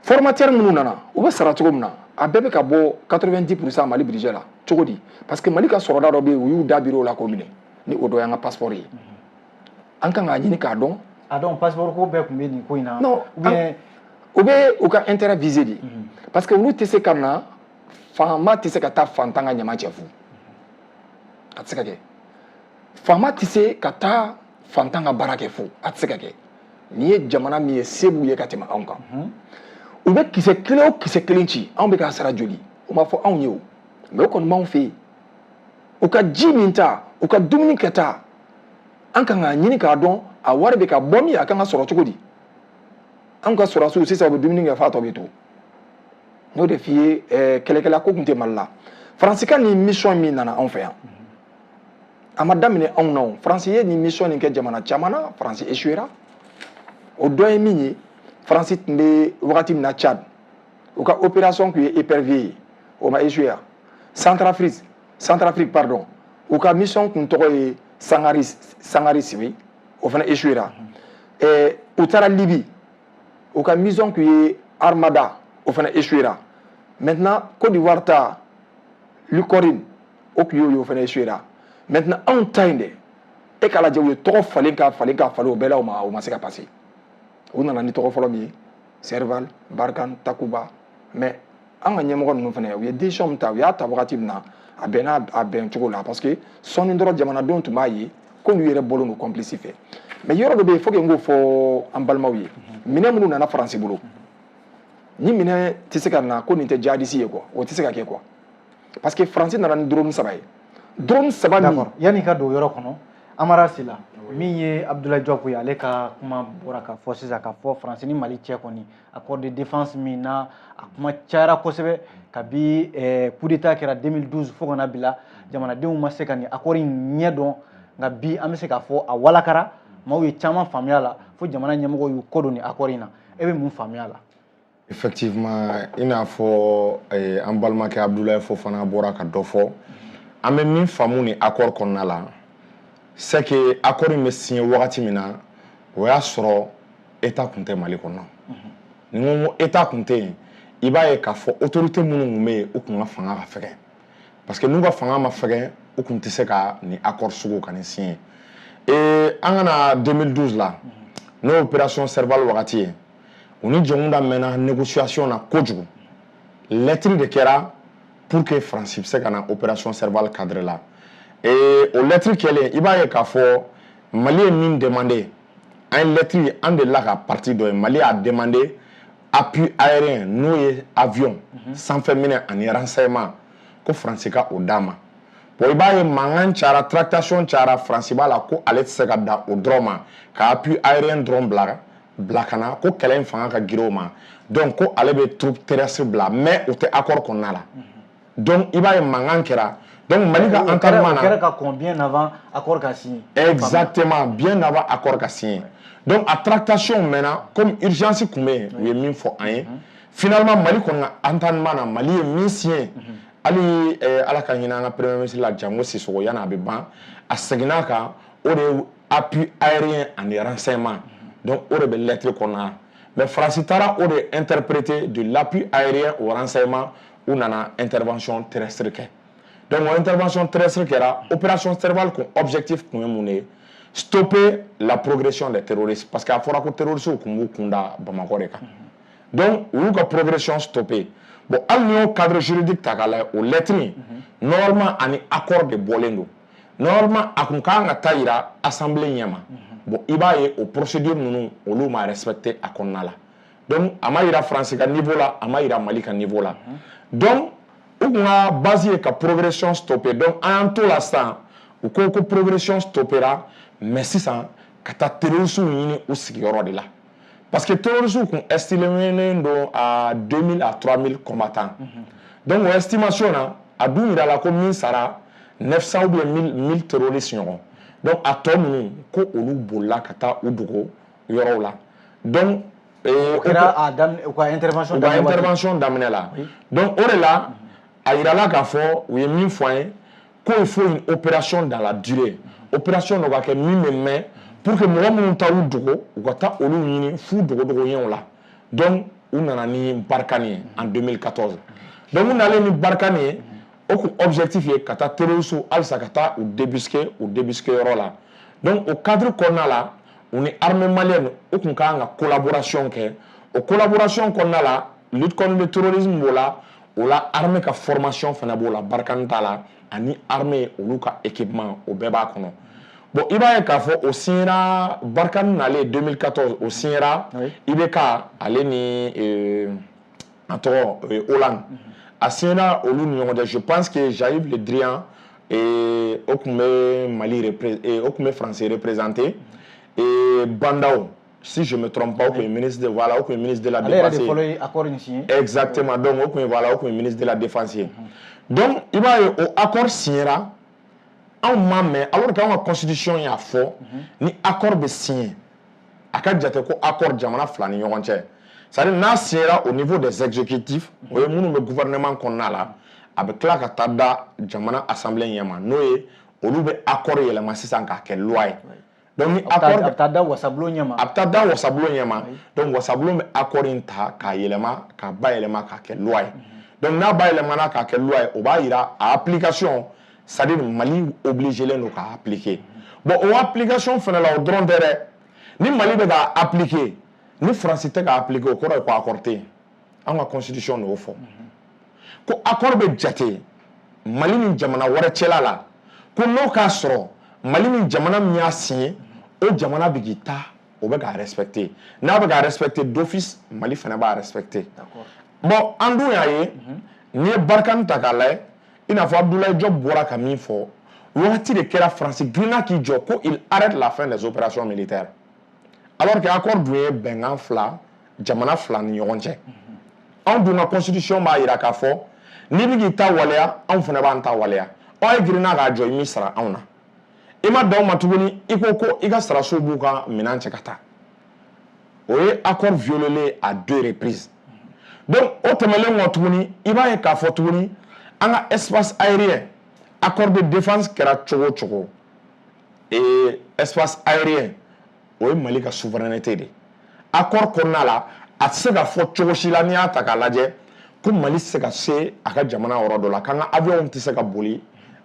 formateur minnu nana u bɛ sara cogo min na a bɛɛ bɛ ka bɔ 90% Mali budget la cogo di parce que Mali ka sɔrɔda dɔ bɛ yen u y'u da biri o la k'o minɛ ni o dɔ y'an ka passeport ye an kan k'a ɲini k'a dɔn. a dɔn passeport ko bɛɛ tun bɛ nin ko in na. non u bɛ u ka intérêt visé de parce que olu tɛ se ka na faama tɛ se ka taa fantan ka ɲama cɛ fu a tɛ se ka kɛ faama tɛ se ka taa fantan ka baara kɛ fu a tɛ se ka kɛ nin ye jamana min ye se b'u ye ka tɛmɛ anw kan u bɛ kisɛ kelen o kisɛ kelen ci anw bɛ k'a sara joli o ma fɔ anw ye o mais o kɔni b'anw fɛ yen u ka ji min ta u ka dumuni kɛta an kan k'a ɲini k'a dɔn a wari bɛ ka bɔ min a kan ka sɔrɔ cogo di an ka sɔrɔdasiw sisan u bɛ dumuni kɛ f'a tɔ bɛ to n'o de f'i ye kɛlɛkɛla ko tun tɛ Mali la Faransi ka nin mission min nana anw fɛ yan a ma daminɛ anw na o Faransi ye nin mission nin kɛ jamana caman na Faransi échouera o dɔ ye min ye Faransi tun bɛ wagati min na Tchad u ka opération tun ye épervier ye o ma échoué Centrafrique pardon u ka mission tun tɔgɔ ye Sangari Sibi o fana échouera u taara Libye u ka mission tun ye Armada o fana échouera maintenant Côte d'Ivoire ta Lucorine o tun y'o fana échouera maintenant anw ta in dɛ e k'a lajɛ u ye tɔgɔ falen o bɛɛ la o ma se ka passer u nana ni tɔgɔ fɔlɔ min ye Serval Barkhane Takuba mais an ka ɲɛmɔgɔ ninnu fana u ye décision min ta u y'a ta wagati min na a bɛnna a bɛn cogo la parce que sɔɔni dɔrɔn jamanadenw tun b'a ye ko n'u yɛrɛ bɔlen don complice fɛ mais yɔrɔ dɔ bɛ yen faut que n k'o fɔ an balimaw ye minɛn minnu nana Faransi bolo ni minɛn tɛ se ka na ko nin tɛ jihadiste ye quoi o tɛ se ka kɛ quoi parce que Faransi nana ni drone 3 ye drone 3 min. d'accord yanni ka don o yɔrɔ kɔnɔ Amara Sila min ye Abdoulaye Diop ye ale ka kuma bɔra ka fɔ sisan ka fɔ Faransi ni Mali cɛ kɔni accord de défense min na a kuma cayara kosɛbɛ kabi coup d'état kɛra 2012 fo kana bila jamanadenw ma se ka nin accord in ɲɛ dɔn nka bi an bɛ se k'a fɔ a walakara maaw ye caman faamuya la fo jamana ɲɛmɔgɔw y'u kɔdon ni accord in na e bɛ mun faamuya la. Effectivement i n'a fɔ an balimakɛ Abdoulaye Fofana bɔra ka dɔ fɔ an bɛ min faamu ni accord kɔnɔna la c'est que accord in bɛ signé wagati min na o y'a sɔrɔ état tun tɛ Mali kɔnɔ ni n ko état tun tɛ yen i b'a ye k'a fɔ autorité minnu tun bɛ yen u tun ka fanga ka fɛgɛn parce que n'u ka fanga ma fɛgɛn u tun tɛ se ka nin accord sugu ka nin signé an ka na 2012 la n'o opération Serval wagati ye u ni jɛnkulu daminɛna négociation na kojugu lettre de kɛra pour que Faransi bɛ se ka na opération Serval cadre la o lettre kɛlen i b'a ye k'a fɔ Mali ye min demandé an ye lettre ye an delila ka partie dɔ ye Mali y'a demandé appui aérien n'o ye avion sanfɛminɛ ani renseignement ko Faransi ka o d'a ma bon i b'a ye mankan cayara tractation cayara Faransi b'a la ko ale tɛ se ka da o dɔrɔn ma ka appui aérien dɔrɔn bila ka na ko kɛlɛ in fanga ka girin o ma donc ko ale bɛ troupe terrestre bila mais o tɛ accord kɔnɔna la donc i b'a ye mankan kɛra donc Mali ka entendement na o kɛra ka kɔn bien avant accord ka signé exactement bien avant accord ka signé donc a tractation mɛnna comme urgence tun bɛ yen u ye min fɔ an ye finalement Mali kɔni ka entendement na Mali ye min signé hali ala ka ɲinɛ an ka premier ministre la Jango Sissoco yanni a bɛ ban a seginna a kan o de ye appui aérien ani renseignement donc o de bɛ lettre kɔnɔna la mais Faransi taara o de interpréter de l'appui aérien au renseignement u nana intervention terrestre kɛ donc o intervention terrestre kɛra opération Serval kun objectif kun ye mun ye stopper la progression des terroristes parce que a fɔra ko terroristes kun b'u kun da Bamakɔ de kan donc u y'u ka progression stopper bon hali n'i y'o cadre juridique ta k'a lajɛ o lettre in normalement ani accord de bɔlen don normalement a kun kan ka taa yira assemblée ɲɛma bon i b'a ye o procédure ninnu olu ma respecté a kɔnɔna la donc a ma yira Faransi ka niveau la a ma yira Mali ka niveau la donc u kun ka base ye ka progression stopper donc an y'an to la sisan u ko ko progression stoppera mais sisan ka taa terroristes ɲini u sigiyɔrɔ de la parce que terroristes kun estimé don à 2000 à 3000 combattants donc o estimation na a dun yira la ko min sara 900 ou bien 1000 terroristes ɲɔgɔn. Donc a tɔ ninnu ko olu bolila ka taa u dogo yɔrɔw la. Donc o kɛra intervention daminɛ la. Donc o de la a yirala k'a fɔ u ye min fɔ an ye ko il faut une opération dans la durée. Opération dɔ ka kɛ min bɛ mɛn pour que mɔgɔ minnu ta u dogo u ka taa olu ɲini f'u dogodogoɲɛw la. Donc u nana ni Barkhane ye en 2014. Donc u nalen ni Barkhane ye o kun objectif ye ka taa terroristes halisa ka taa u débusquer yɔrɔ la. Donc au cadre kɔnɔna la u ni armée malienne u kun ka kan ka collaboration kɛ. O collaboration kɔnɔna la lutte contre le terrorisme b'o la o la armée ka formation fana b'o la Barkhane ta la ani armée olu ka équipement o bɛɛ b'a kɔnɔ. Bon i b'a ye k'a fɔ o signera Barkhane nalen 2014 o signera IBK ale ni a tɔgɔ Hollande a signera olu ni ɲɔgɔn cɛ. Je pense que Jean-Yves Le Drian o kun bɛ Mali o kun bɛ France représenté et Bandao si je me trompe pas o kun ye ministre de voilà o kun ye ministre de la défense exactement. Donc o kun ye voilà o kun ye ministre de la défense. Donc i b'a ye o accord signera anw ma mɛn alors que anw ka constitution y'a fɔ ni accord bɛ signé a ka jate ko accord jamana fila ni ɲɔgɔn cɛ. C'est-à-dire n'a signera au niveau des exécutifs o ye minnu bɛ gouvernement kɔnɔna la a bɛ tila ka taa da jamana assemblée ɲɛma n'o ye olu bɛ accord yɛlɛma sisan k'a kɛ loi ye. Donc ni accord a bɛ taa da wasabulon ɲɛma donc wasabulon bɛ accord in ta k'a yɛlɛma k'a bayɛlɛma k'a kɛ loi ye. Donc n'a bayɛlɛmana k'a kɛ loi ye o b'a yira a application c'est-à-dire Mali obligé len don k'a appliquer. Bon o application fana la o dɔrɔn tɛ dɛ ni Mali bɛ k'a appliquer ni France tɛ k'a appliquer o kɔrɔ ye ko accord tɛ yen. An ka constitution de y'o fɔ ko accord bɛ jate Mali ni jamana wɛrɛ cɛla la ko n'o k'a sɔrɔ Mali ni jamana min y'a signé o jamana bɛ k'i ta o bɛ k'a respecter n'a bɛ k'a respecter d'office Mali fana b'a respecter. Bon an dun y'a ye n'i ye Barkhane ta k'a lajɛ i n'a fɔ Abdoulaye Diop bɔra ka min fɔ wagati de kɛra France girinna k'i jɔ ko il arrête la fin des opérations militaires alors que accord dun ye bɛnkan fila jamana fila ni ɲɔgɔn cɛ. Anw dun ka constitution b'a jira k'a fɔ n'i bɛ k'i ta waleya anw fana b'an ta waleya. Aw ye girinna k'a jɔ i m'i sara anw na i ma dan o ma tuguni i ko ko i ka saraso b'u ka minɛn cɛ ka taa o ye accord violé à 2 reprises. Donc o tɛmɛlen kɔ tuguni i b'a ye k'a fɔ tuguni an ka espace aérien accord de défense kɛra cogo o cogo espace aérien o ye Mali ka souveraineté de accord kɔnɔna la a tɛ se ka fɔ cogo si la n'i y'a ta k'a lajɛ ko Mali tɛ se ka se a ka jamana yɔrɔ dɔ la k'an ka avion tɛ se ka boli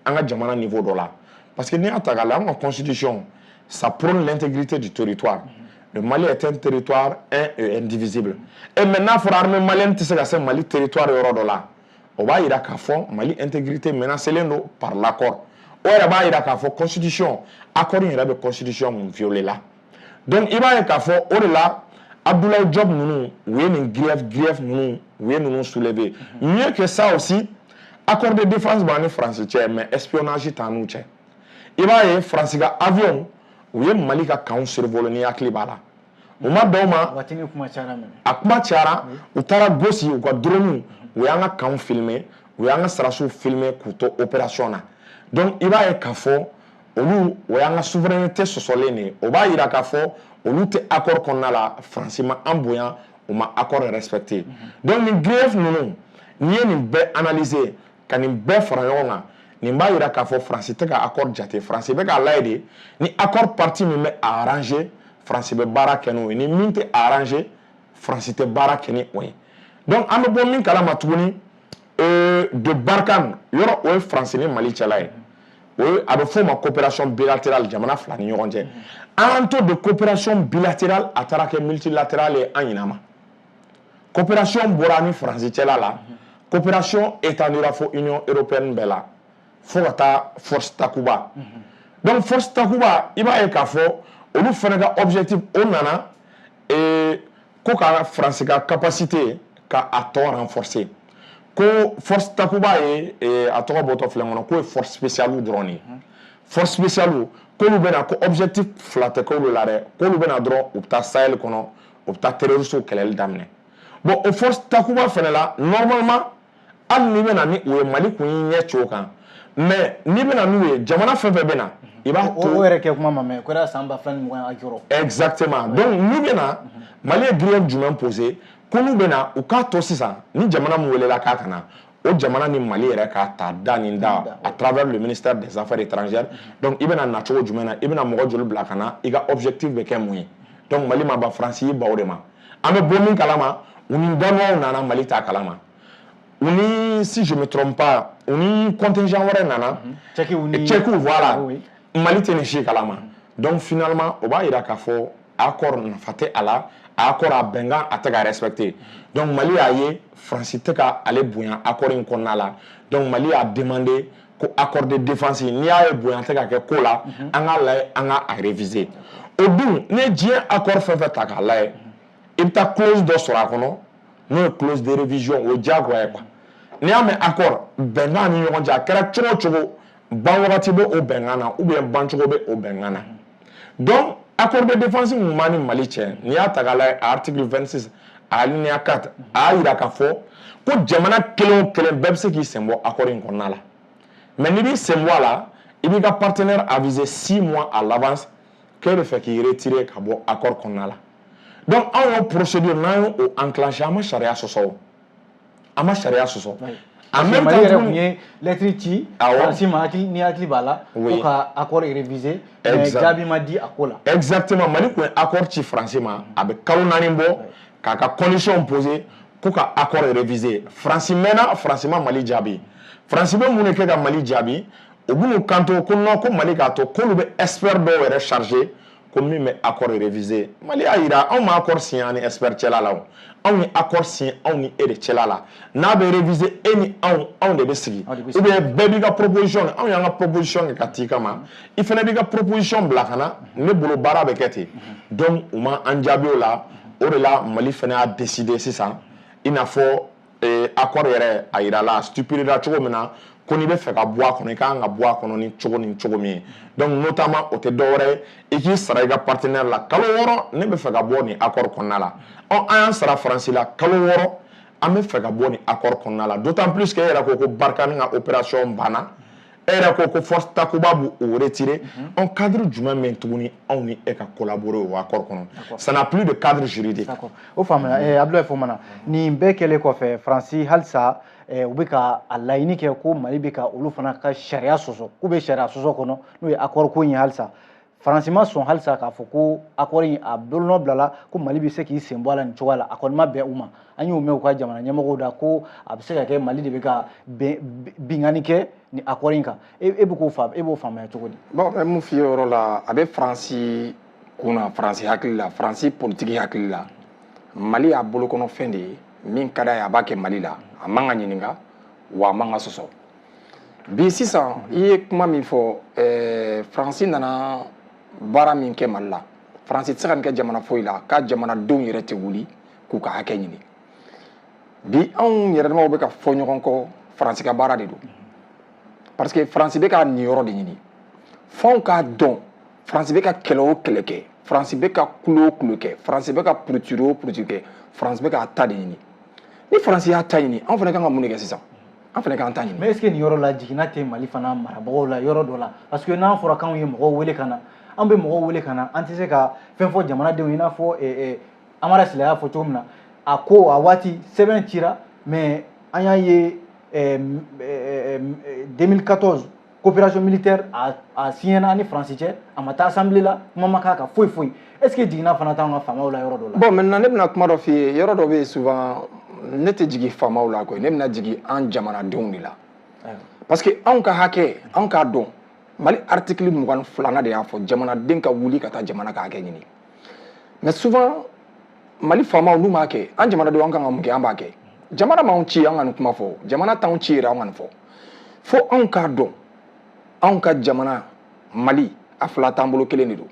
an ka jamana niveau dɔ la parce que n'i y'a ta k'a lajɛ an ka constitution ça prône l'intégrité du territoire. Le Mali est un territoire indivisible et maintenant n'a fɔra armée malienne tɛ se ka se Mali territoire yɔrɔ dɔ la o b'a jira k'a fɔ Mali intégrité menacée don par l'accord o yɛrɛ b'a jira k'a fɔ constitution accord in yɛrɛ bɛ constitution mun violé la. Donc i b'a ye k'a fɔ o de la Abdoulaye Diop ninnu u ye nin grief ninnu u ye ninnu soulever. Mieux que ça aussi accord de défense b'an ni France cɛ mais espionnage t'an n'u cɛ. I b'a ye France ka avion u ye Mali ka camp survolé ni hakili b'a la. U ma dan o ma a kuma cayara u taara gosi u ka drone u y'an ka camp filmer u y'an ka sarasow filmer k'u to opération na. Donc i b'a ye k'a fɔ olu o y'an ka souveraineté sɔsɔlen de ye o b'a jira k'a fɔ olu tɛ accord kɔnɔna la France ma an bonya u ma accord respecté. Donc nin grief ninnu n'i ye nin bɛɛ analyser ka nin bɛɛ fara ɲɔgɔn kan nin b'a jira k'a fɔ France tɛ ka accord jate France bɛ k'a lajɛ de ni accord partie min bɛ a arranger France bɛ baara kɛ n'o ye ni min tɛ arranger France tɛ baara kɛ ni o ye. Donc an bɛ bɔ min kalama tuguni de Barkhane yɔrɔ o ye France ni Mali cɛla ye o ye a bɛ f'o ma coopération bilatérale jamana fila ni ɲɔgɔn cɛ an to de coopération bilatérale a taara kɛ multilatérale ye an ɲinɛ ma coopération bɔra ni France cɛla la coopération étendura fo Union européenne bɛɛ la fo ka taa force Takuba. Donc force Takuba i b'a ye k'a fɔ olu fana ka objectif o nana ko ka France ka capacité ka a tɔ renforcer ko force Takuba ye a tɔgɔ bɔtɔ filɛ kɔnɔ k'o ye force spéciale dɔrɔn de ye force spéciale k'olu bɛna ko objectif fila tɛ k'olu la dɛ k'olu bɛna dɔrɔn u bɛ taa Sahel kɔnɔ u bɛ taa terroristes kɛlɛli daminɛ. Bon o force Takuba fana la normalement hali n'i bɛna ni o ye Mali kun y'i ɲɛ ci o kan mais n'i bɛna n'u ye jamana fɛn fɛn bɛ na i b'a to o yɛrɛ kɛ kuma ma mɛn ko yɛrɛ san 2020 exactement donc n'u bɛna Mali ye grief jumɛn poser ko n'u bɛna u k'a to sisan ni jamana min welela k'a kana o jamana ni Mali yɛrɛ k'a ta da ni da à travers le ministère des affaires étrangères donc i bɛna na cogo jumɛn na i bɛna mɔgɔ joli bila ka na i ka objectif bɛ kɛ mun ye donc Mali ma ban France y'i ban o de ma an bɛ bɔ min kalama u ni Danois nana Mali t'a kalama u ni si je me trompe pas u ni contingent wɛrɛ nana Tchèques voilà Mali tɛ nin si kalama donc finalement o b'a jira k'a fɔ accord nafa tɛ a la accord a bɛnkan a tɛ ka respecter donc Mali y'a ye France tɛ ka ale bonya accord in kɔnɔna la donc Mali y'a demandé ko accord de défense n'i y'a ye bonya tɛ ka kɛ ko la an k'a lajɛ an ka a réviser o dun ne diɲɛ accord fɛn fɛn ta k'a lajɛ i bɛ taa clause dɔ sɔrɔ a kɔnɔ n'o ye clause de révision o ye diyagoya ye quoi n'i y'a mɛn accord bɛnkan ni ɲɔgɔn cɛ a kɛra cogo o cogo ban wagati bɛ o bɛnkan na ou bien ban cogo bɛ o bɛnkan na donc accord de défense mun b'an ni Mali cɛ n'i y'a ta k'a lajɛ a article 26 a alinéa 4 a y'a jira k'a fɔ ko jamana kelen o kelen bɛɛ bɛ se k'i sen bɔ accord in kɔnɔna la mais n'i b'i sen bɔ a la i b'i ka partenaire aviser 6 mois à l'avance k'e bɛ fɛ k'i retirer ka bɔ accord kɔnɔna la donc anw ka procédure n'an y'o enclenché an ma sariya sɔsɔ o an ma sariya sɔsɔ en même temps tun ye lettre ci France ma ni hakili b'a la ko ka accord réviser mais jaabi ma di a ko la exactement Mali kun ye accord ci France ma a bɛ kalo 4 bɔ k'a ka condition poser ko ka accord réviser France mɛnna France ma Mali jaabi France bɛ mun de kɛ ka Mali jaabi u b'u kanto ko non ko Mali k'a to k'olu bɛ expert dɔw yɛrɛ chargé ko min bɛ accord réviser Mali y'a jira anw ma accord signé an ni expert cɛla la o anw ye accord signé anw ni e de cɛla la n'a bɛ réviser e ni anw de bɛ sigi ou bien bɛɛ b'i ka proposition anw y'an ka proposition kɛ ka t'i kama i fana b'i ka proposition bila ka na ne bolo baara bɛ kɛ ten donc u ma an jaabi o la o de la Mali fana y'a décider sisan i n'a fɔ accord yɛrɛ a jira la stipulé la cogo min na ko n'i bɛ fɛ ka bɔ a kɔnɔ i ka kan ka bɔ a kɔnɔ ni cogo min ye donc notamment o tɛ dɔwɛrɛ ye i k'i sara i ka partenaire la kalo 6 ne bɛ fɛ ka bɔ nin accord kɔnɔna la an y'an sara France la kalo 6 an bɛ fɛ ka bɔ nin accord kɔnɔna la d'autant plus que e yɛrɛ ko ko Barkhane ka opération banna e yɛrɛ ko ko force Takuba b'u retirer an cadre jumɛn bɛ tuguni anw ni e ka collaborer o accord kɔnɔ ça n'a plus de cadre juridique o faamuna Abdoulaye Fofana nin bɛɛ kɛlen kɔfɛ France halisa u bɛ ka a laɲini kɛ ko Mali bɛ ka olu fana ka sariya sɔsɔ k'u bɛ sariya sɔsɔ kɔnɔ n'o ye accord ko in ye halisa France ma sɔn halisa k'a fɔ ko accord in a bolonɔ bilala ko Mali bɛ se k'i sen bɔ a la nin cogoya la a kɔni ma bɛn u ma an y'o mɛn u ka jamana ɲɛmɔgɔw da ko a bɛ se ka kɛ Mali de bɛ ka bingani kɛ ni accord in kan e bɛ k'o faamuya cogo di bon n bɛ mun f'i ye o yɔrɔ la a bɛ France kunna France hakili la France politique hakili la Mali y'a bolokɔnɔfɛn de ye min ka d'a ye a b'a kɛ Mali la a man ka ɲininka wa a man ka sɔsɔ bi sisan i ye kuma min fɔ France nana baara min kɛ Mali la France tɛ se ka nin kɛ jamana foyi la k'a jamanadenw yɛrɛ tɛ wuli k'u ka hakɛ ɲini bi anw yɛrɛ damaw bɛ ka fɔ ɲɔgɔn kɔ France ka baara de don parce que France bɛ ka nin yɔrɔ de ɲini f'anw k'a dɔn France bɛ ka kɛlɛ o kɛlɛ kɛ France bɛ ka kulo o kulo kɛ France bɛ ka poursuite o poursuite kɛ France bɛ k'a ta de ɲini ni France y'a ta ɲini anw fana kan ka mun de kɛ sisan an fana k'an ta ɲini mais est ce que nin yɔrɔ la jiginna tɛ Mali fana marabagaw la yɔrɔ dɔ la parce que n'an fɔra k'anw ye mɔgɔw wele ka na an bɛ mɔgɔw wele ka na an tɛ se ka fɛn fɔ jamanadenw i n'a fɔ Amara Sila y'a fɔ cogo min na a ko a waati sɛbɛn cira mais an y'a ye 2014 coopération militaire a signé ni France cɛ a ma taa assemblée la kuma ma k'a kan foyi est ce que jiginna fana t'anw ka faamaw la yɔrɔ dɔ la bon maintenant ne bɛna kuma dɔ f'i ye yɔrɔ dɔ bɛ yen souvent ne tɛ jigin faamaw la koyi ne bɛna jigin an jamanadenw de la parce que anw ka hakɛ anw k'a dɔn Mali article 22 de y'a fɔ jamanaden ka wuli ka taa jamana ka hakɛ ɲini mais souvent Mali faamaw n'u m'a kɛ an jamanadenw an kan ka mun kɛ an b'a kɛ jamana m'anw ci an ka nin kuma fɔ jamana t'anw ci yɛrɛ an ka nin fɔ fo anw k'a dɔn anw ka jamana Mali a fila t'an bolo kelen de don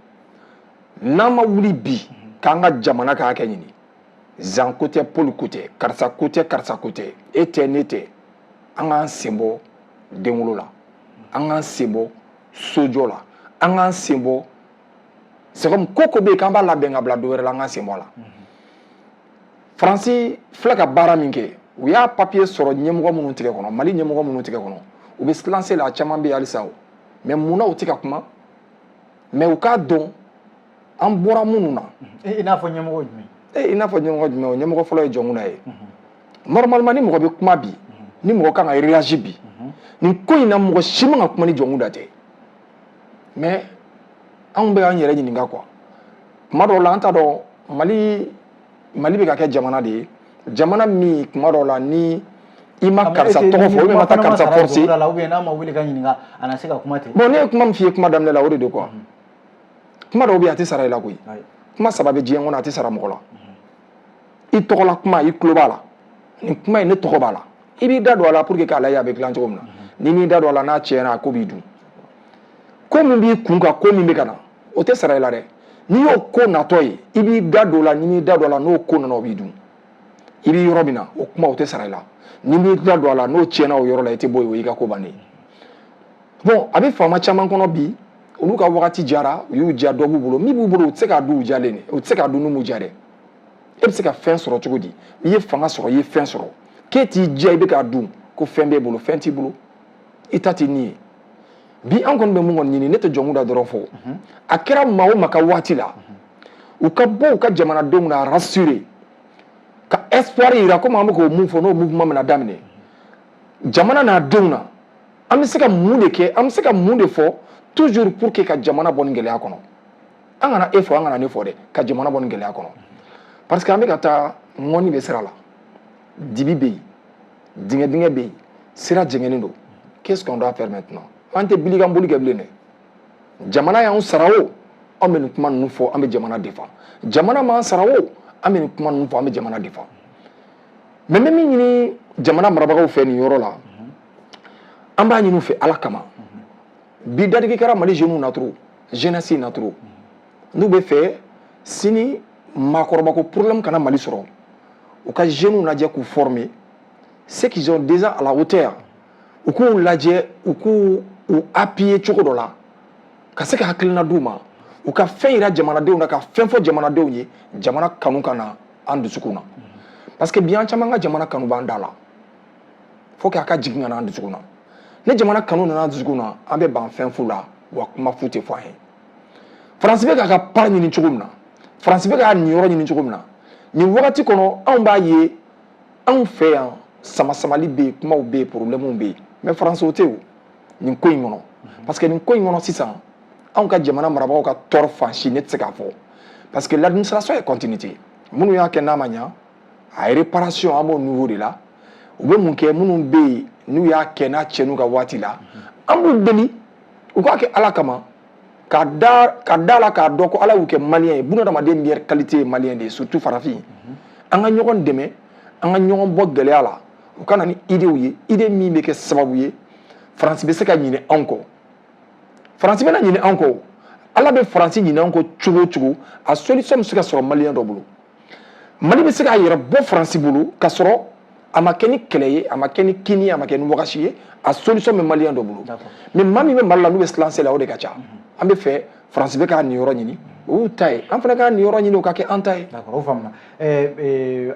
n'an ma wuli bi k'an ka jamana ka hakɛ ɲini Zan ko tɛ Paul ko tɛ karisa ko tɛ e tɛ ne tɛ an k'an sen bɔ denwolo la an k'an sen bɔ sojɔ la an k'an sen bɔ c'est comme ko bɛ yen k'an b'a labɛn ka bila dɔ wɛrɛ la an k'an sen bɔ a la France filɛ ka baara min kɛ u y'a papier sɔrɔ ɲɛmɔgɔ minnu tigɛ kɔnɔ Mali ɲɛmɔgɔ minnu tigɛ kɔnɔ u bɛ se lancer la a caman bɛ yen halisa o mais munna u tɛ ka kuma mais u k'a dɔn an bɔra minnu na. I n'a fɔ ɲɛmɔgɔ jumɛn? I n'a fɔ ɲɛmɔgɔ jumɛn o ɲɛmɔgɔ fɔlɔ ye Jɔnkuda ye. Normalement ni mɔgɔ bɛ kuma bi ni mɔgɔ kan ka réagir bi nin ko in na mɔgɔ si man ka kuma ni Jɔnkuda tɛ mais anw bɛ an yɛrɛ ɲininka quoi kuma dɔw la an t'a dɔn Mali bɛ ka kɛ jamana de ye jamana min kuma dɔw la ni i ma karisa tɔgɔ fɔ ou bien ma taa karisa forcer ou bien n'a ma wuli ka ɲininka a na se ka kuma ten. Bon ne ye kuma min f'i ye kuma daminɛ la o de don quoi kuma dɔw bɛ yen a tɛ sara i la koyi kuma saba bɛ diɲɛ kɔnɔ a tɛ sara mɔgɔ la i tɔgɔla kuma i tulo b'a la nin kuma in ne tɔgɔ b'a la i b'i da don a la pour que k'a lajɛ a bɛ dilan cogo min na ni m'i da don a la n'a tiɲɛna a ko b'i dun ko min b'i kun kan ko min bɛ ka na o tɛ sara i la dɛ n'i y'o ko natɔ ye i b'i da don a la ni m'i da don a la n'o ko nana o b'i dun i b'i yɔrɔ min na o kuma o tɛ sara i la ni m'i da don a la n'o tiɲɛna o yɔrɔ la i tɛ bɔ yen o y'i ka ko bannen bon a bɛ faama caman kɔnɔ bi olu ka wagati jara u y'u diya dɔ b'u bolo min b'u bolo u tɛ se k'a dun u jalen dɛ u tɛ se k'a dun n'u m'u diya dɛ e bɛ se ka fɛn sɔrɔ cogo di i ye fanga sɔrɔ i ye fɛn sɔrɔ k'e t'i diya i bɛ k'a dun ko fɛn b'e bolo fɛn t'i bolo i ta tɛ nin ye bi an kɔni bɛ mun kɔni ɲini ne tɛ Jɔnkuda dɔrɔn fɔ a kɛra maa o maa ka waati la u ka bɔ u ka jamanadenw na rassurer ka espoir yira komi an bɛ k'o mun fɔ n'o mouvement bɛna daminɛ jamana n'a denw na an bɛ se ka mun de kɛ an bɛ se ka mun de fɔ toujours pour que ka jamana bɔ nin gɛlɛya kɔnɔ an kana e fɔ an kana ne fɔ dɛ ka jamana bɔ nin gɛlɛya kɔnɔ parce que an bɛ ka taa ŋɔni bɛ sira la dibi bɛ yen dingɛ bɛ yen sira jɛngɛnnen don qu'est-ce qu'on doit faire maintenant an tɛ bilikan boli kɛ bilen dɛ jamana y'anw sara o an bɛ nin kuma ninnu fɔ an bɛ jamana défend jamana m'an sara o an bɛ nin kuma ninnu fɔ an bɛ jamana défend mais n bɛ min ɲini jamana marabagaw fɛ nin yɔrɔ la an b'a ɲini u fɛ Ala kama bi dadigi kɛra Mali jeunes na trop jeunesse na trop n'u bɛ fɛ sini maakɔrɔbako problème kana Mali sɔrɔ u ka jeunes lajɛ k'u former ceux qui sont déjà à la hauteur u k'u lajɛ u k'u appuyer cogo dɔ la ka se ka hakilina d'u ma u ka fɛn yira jamanadenw na ka fɛn fɔ jamanadenw ye jamana kanu ka na an dusukun na parce que bi an caman ka jamana kanu b'an da la faut que a ka jigin ka na an dusukun na ni jamana kanu nana an dusukun na an bɛ ban fɛn fu la wa kuma fu tɛ fɔ an ye Faransi bɛ k'a ka part ɲini cogo min na Faransi bɛ k'a niyɔrɔ ɲini cogo min na nin wagati kɔnɔ anw b'a ye anw fɛ yan sama-samali bɛ yen kumaw bɛ yen problèmew bɛ yen mais Faransi o tɛ o nin ko in kɔnɔ parce que nin ko in kɔnɔ sisan anw ka jamana marabagaw ka tɔɔrɔ fansi ne tɛ se k'a fɔ parce que l'administration est continuité minnu y'a kɛ n'a ma ɲa a réparation an b'o niveau de la u bɛ mun kɛ minnu bɛ yen n'u y'a kɛ n'a tiɲɛn'u ka waati la an b'u deli u k'a kɛ Ala kama ka da la k'a dɔn ko Ala y'u kɛ maliyɛn ye bunadamaden meilleure qualité ye maliyɛn de ye surtout farafin an ka ɲɔgɔn dɛmɛ an ka ɲɔgɔn bɔ gɛlɛya la u ka na ni idéw ye idée min bɛ kɛ sababu ye Faransi bɛ se ka ɲinɛ anw kɔ Faransi bɛna ɲinɛ anw kɔ Ala bɛ Faransi ɲinɛ anw kɔ cogo o cogo a solution bɛ se ka sɔrɔ maliyɛn dɔ bolo Mali bɛ se k'a yɛrɛ bɔ Faransi bolo ka sɔrɔ a ma kɛ ni kɛlɛ ye a ma kɛ ni kini ye a ma kɛ ni wagasi ye a solution bɛ maliyɛn dɔ bolo mais maa min bɛ Mali la n'u bɛ se lancer la o de ka ca an bɛ fɛ Faransi bɛ k'a nin yɔrɔ ɲini o y'u ta ye an fana k'a nin yɔrɔ ɲini o ka kɛ an ta ye. D'accord o faamuna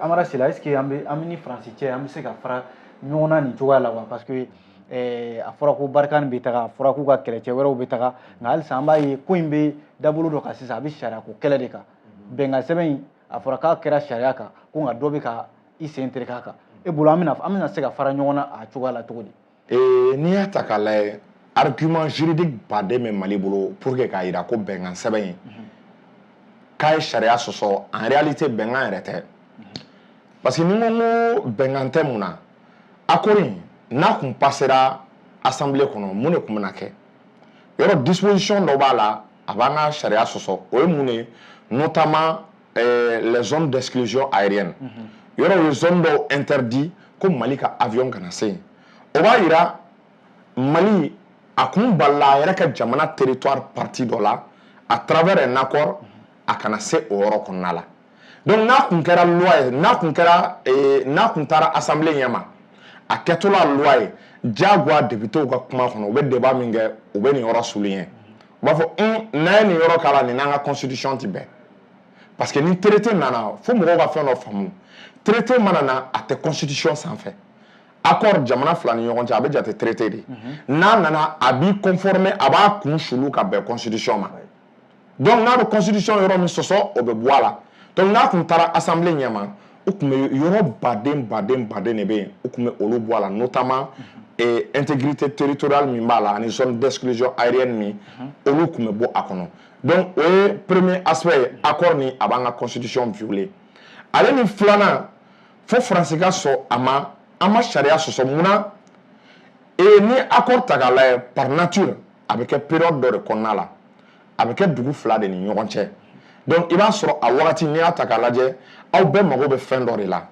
Amara Sila est-ce que an bɛ ni Faransi cɛ an bɛ se ka fara ɲɔgɔn na nin cogoya la wa parce que a fɔra ko Barikani bɛ taga a fɔra k'u ka kɛlɛcɛ wɛrɛw bɛ taga nka halisa an b'a ye ko in bɛ dabolo dɔ kan sisan a bɛ sariya ko kɛlɛ de kan bɛnkan sɛbɛn in a fɔra k'a kɛra sariya kan ko nka dɔ bɛ ka i sen tereke a kan e bolo an bɛna se ka fara ɲɔgɔn na a cogoya la cogo di. N'i y'a ta k'a lajɛ argument juridique baden bɛ Mali bolo pour que k'a jira ko bɛnkan sɛbɛn in k'a ye sariya sɔsɔ en réalité bɛnkan yɛrɛ tɛ parce que ni n ko bɛnkan tɛ mun na accord in n'a kun passera assemblée kɔnɔ mun de kun bɛna kɛ yɔrɔ disposition dɔ b'a la a b'an ka sariya sɔsɔ o ye mun ye notamment les zones d'exclusion aérienne yɔrɔ ye zone dɔw interdit ko Mali ka avion kana se yen o b'a jira Mali a kun balila a yɛrɛ ka jamana territoire partie dɔ la à travers un accord a kana se o yɔrɔ kɔnɔna la donc n'a kun kɛra loi ye n'a kun taara assemblée ɲɛma a kɛtɔla loi ye diyagoya députés ka kuma kɔnɔ u bɛ débat min kɛ u bɛ nin yɔrɔ souligner u b'a fɔ n'an ye nin yɔrɔ k'a la nin n'an ka constitution tɛ bɛn parce que ni traité nana fo mɔgɔw ka fɛn dɔ faamu traité manana a te constitution sans fait accord jamana fila ni ɲɔgɔn cɛ a bɛ jate traité de n'a nana a b'i conformer a b'a kun sulu ka bɛn constitution ma donc n'a bɛ constitution yɔrɔ min sɔsɔ o bɛ bɔ a la donc n'a kun taara assemblée ɲɛma u tun bɛ yɔrɔ baden de bɛ yen u tun bɛ olu bɔ a la notamment intégrité territoriale min b'a la ani zone d'exclusion aérienne min olu tun bɛ bɔ a kɔnɔ donc o ye premier aspect ye accord ni a b'an ka constitution violer ale ni filanan fo faransi ka sɔn a ma an ma sariya sɔsɔ munna ni accord ta k'a lajɛ par nature a bɛ kɛ période dɔ de kɔnɔna la a bɛ kɛ dugu fila de ni ɲɔgɔn cɛ donc i b'a sɔrɔ a wagati n'i y'a ta k'a lajɛ aw bɛɛ mago bɛ fɛn dɔ de la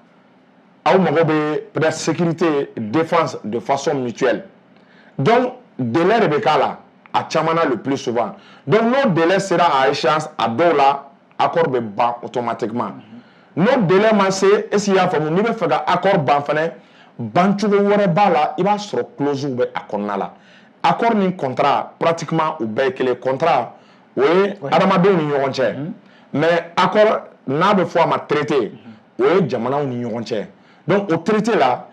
aw mago bɛ peut-être sécurité défense de façon mutuelle donc délai de bɛ k'a la a caman na le plus souvent donc n'o délai sera à échéance a dɔw la accord bɛ ban automatiquement n'o délai ma se est-ce qu'il y'a faamu n'i bɛ fɛ ka accord ban fɛnɛ bancogo wɛrɛ b'a la i b'a sɔrɔ clause bɛ a kɔnɔna la accord ni contrat pratiquement u bɛɛ ye kelen contrat o ye adamadenw ni ɲɔgɔn cɛ mais accord n'a bɛ fɔ a ma traité o ye jamanaw ni ɲɔgɔn cɛ donc o traité la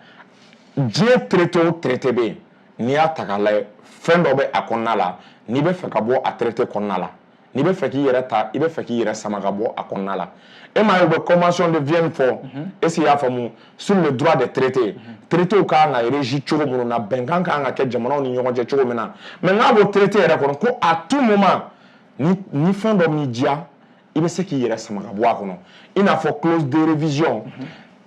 diɲɛ traité o traité bɛ yen n'i y'a ta k'a lajɛ fɛn dɔ bɛ a kɔnɔna la n'i bɛ fɛ ka bɔ a traité kɔnɔna la n'i bɛ fɛ k'i yɛrɛ ta i bɛ fɛ k'i yɛrɛ sama ka bɔ a kɔnɔna la e m'a ye u bɛ convention de Vienne fɔ est-ce qu'il y'a faamu sur le droit des traités traité kan ka régi cogo minnu na bɛnkan kan ka kɛ jamanaw ni ɲɔgɔn cɛ cogo min na mais n'a b'o traité yɛrɛ kɔnɔ ko à tout moment ni fɛn dɔ m'i diya i bɛ se k'i yɛrɛ sama ka bɔ a kɔnɔ i n'a fɔ clause de révision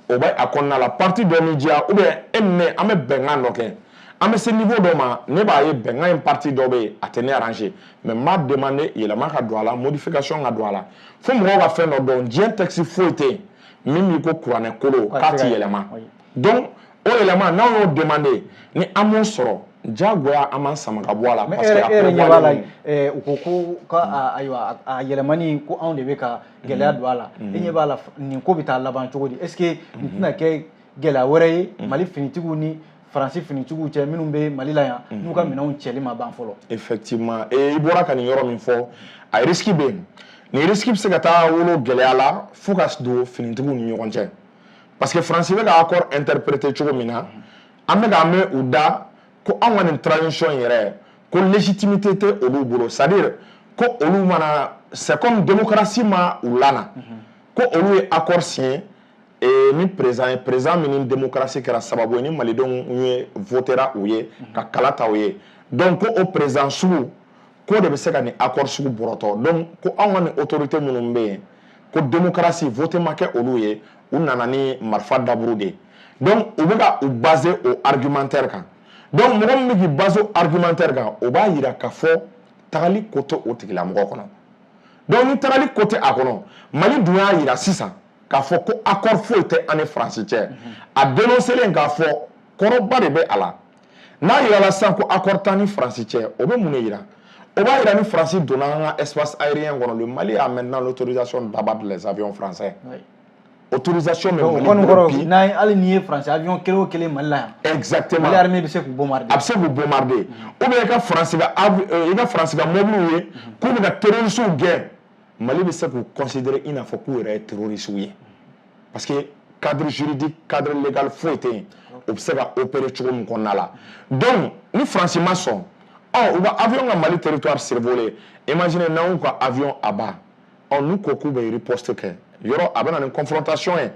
o bɛ a kɔnɔna la partie dɔ m'i diya ou bien e ni ne an bɛ bɛnkan dɔ kɛ an bɛ se niveau dɔ ma ne b'a ye bɛnkan in partie dɔ bɛ yen a tɛ ne arranger mais n b'a demander yɛlɛma ka don a la modification ka don a la fo mɔgɔw ka fɛn dɔ dɔn diɲɛ texte foyi tɛ yen min b'i ko kuranɛ kolo k'a ti yɛlɛma donc o yɛlɛma n'anw y'o demander ni an m'o sɔrɔ jagoya an m'an sama ka bɔ a la parce que a ɲɛ b'a la u ko ko ayiwa a yɛlɛmani ko anw de bɛ ka gɛlɛya don a la e ɲɛ b'a la nin ko bɛ taa laban cogo di est-ce que nin tɛna kɛ gɛlɛya wɛrɛ ye Mali finitigiw ni Faransi finitigiw cɛ minnu bɛ Mali la yan n'u ka minɛnw cɛli ma ban fɔlɔ effectivement i bɔra ka nin yɔrɔ min fɔ a risque bɛ yen nin risque bɛ se ka taa wolo gɛlɛya la fo ka don finitigiw ni ɲɔgɔn cɛ parce que Faransi bɛ ka accord interpréter cogo min na an bɛ k'an mɛn u da ko anw ka nin transition yɛrɛ ko légitimité tɛ olu bolo c'est-à-dire ko olu mana c'est comme démocratie ma u lana ko olu ye accord signé ni président min ni démocratie kɛra sababu ye ni malidenw ye votera u ye ka kala ta u ye donc ko o président sugu ko de bɛ se ka nin accord sugu bɔrɔtɔ donc ko anw ka nin autorité minnu bɛ yen ko démocratie vote ma kɛ olu ye u nana ni marifa daburu de ye donc u bɛ ka u baser o argumentaire kan donc mɔgɔ min bɛ k'i baser o argumentaire kan o b'a jira k'a fɔ tagali ko tɛ o tigilamɔgɔ kɔnɔ donc ni tagali ko tɛ a kɔnɔ Mali dun y'a jira sisan k'a fɔ ko accord foyi tɛ an ni Faransi cɛ a dénoncélen k'a fɔ kɔrɔba de bɛ a la n'a jirala sisan ko accord t'an ni Faransi cɛ o bɛ mun de jira o b'a jira ni Faransi donna an ka espace aérien kɔnɔ le Mali a maintenant l'autorisation d'abattre les avions français autorisation bɛ Mali bolo bi hali n'i ye Faransi avion kelen o kelen Mali la yan exactement Mali armée bɛ se k'u bombarder a bɛ se k'u bombarder ou bien i ka Faransi ka mobiliw ye k'u bɛ ka terroristes gɛn Mali bɛ se k'u considérer i n'a fɔ k'u yɛrɛ ye terroristes ye parce que cadre juridique cadre légal foyi tɛ yen o bɛ se ka opérer cogo min kɔnɔna la donc ni Faransi ma sɔn u bɛ avion ka Mali territoire survolé imagine n'anw ka avion aba n'u ko k'u bɛ riposte kɛ yɔrɔ a bɛ na ni confrontation ye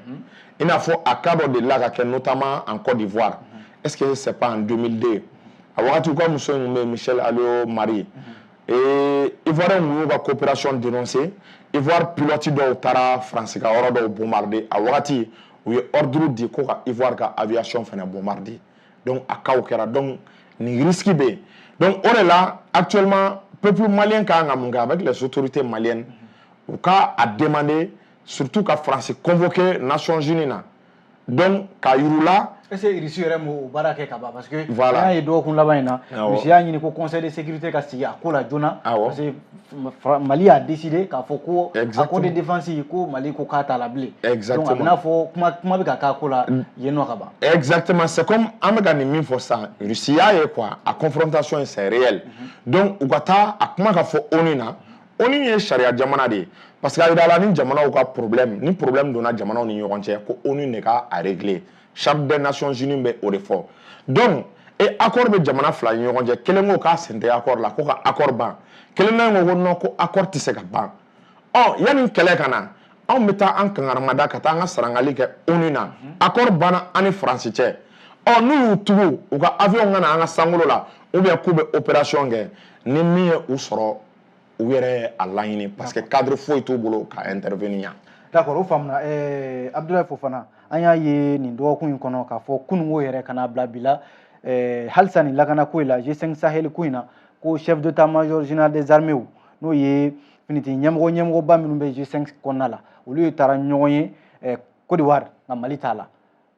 i n'a fɔ a cas dɔ delila ka kɛ notamment en Côte d'Ivoire est-ce que c'est pas en 2002 a wagati u ka muso in bɛ Michel Alliot Marie Ivoirien ninnu y'u ka coopération dénoncé Ivoire pilote dɔw taara Faransi ka yɔrɔ dɔw bombarder a wagati u ye ordre di ko ka Ivoire ka aviation fana bombarder donc a cas kɛra donc nin risque bɛ yen donc o de la actuellement peuple malien kan ka mun kɛ avec les autorités maliennes u ka a demander surtout ka Faransi convoquer Nations Unies na donc ka yiru la est-ce que Russie yɛrɛ m'o baara kɛ ka ban parce que voilà n'a ye dɔgɔkun laban in na Russie y'a ɲini ko conseil de sécurité ka sigi a ko la joona parce que Mali y'a décidé k'a fɔ ko accord de défense ko Mali ko k'a t'a la bilen donc a bɛ n'a fɔ kuma bɛ ka k'a ko la yen nɔ ka ban exactement c'est comme an bɛ ka nin min fɔ sisan Russie y'a ye quoi a confrontation c'est réel donc u ka taa a kuma ka fɔ ONU na ONU ye charia jamana de ye parce que a yira la ni jamanaw ka problème ni problème donna jamanaw ni ɲɔgɔn cɛ ko ONU de ka a régler charte des nations unies bɛ o de fɔ donc accord bɛ jamana fila ni ɲɔgɔn cɛ kelen ko k'a sen tɛ accord la ko ka accord ban kelen na ko non ko accord tɛ se ka ban yanni kɛlɛ ka na anw bɛ taa an kangaramada ka taa an ka sarangali kɛ ONU na accord banna an ni Faransi cɛ n'u y'u tugu u ka avion ka na an ka sankolo la ou bien k'u bɛ opération kɛ ni min ye u sɔrɔ u yɛrɛ a laɲini parce que cadre foyi t'u bolo ka intervenir. D'accord, o faamuna Abdoulaye Fofana an y'a ye nin dɔgɔkun in kɔnɔ k'a fɔ kunungo yɛrɛ kana bila bi la halisa nin lakana ko in la G5 Sahel ko in na ko chef d'état-major général des armées n'o ye finiti ɲɛmɔgɔba minnu bɛ G5 kɔnɔna la olu ye taara ɲɔgɔn ye Côte d'Ivoire nka Mali t'a la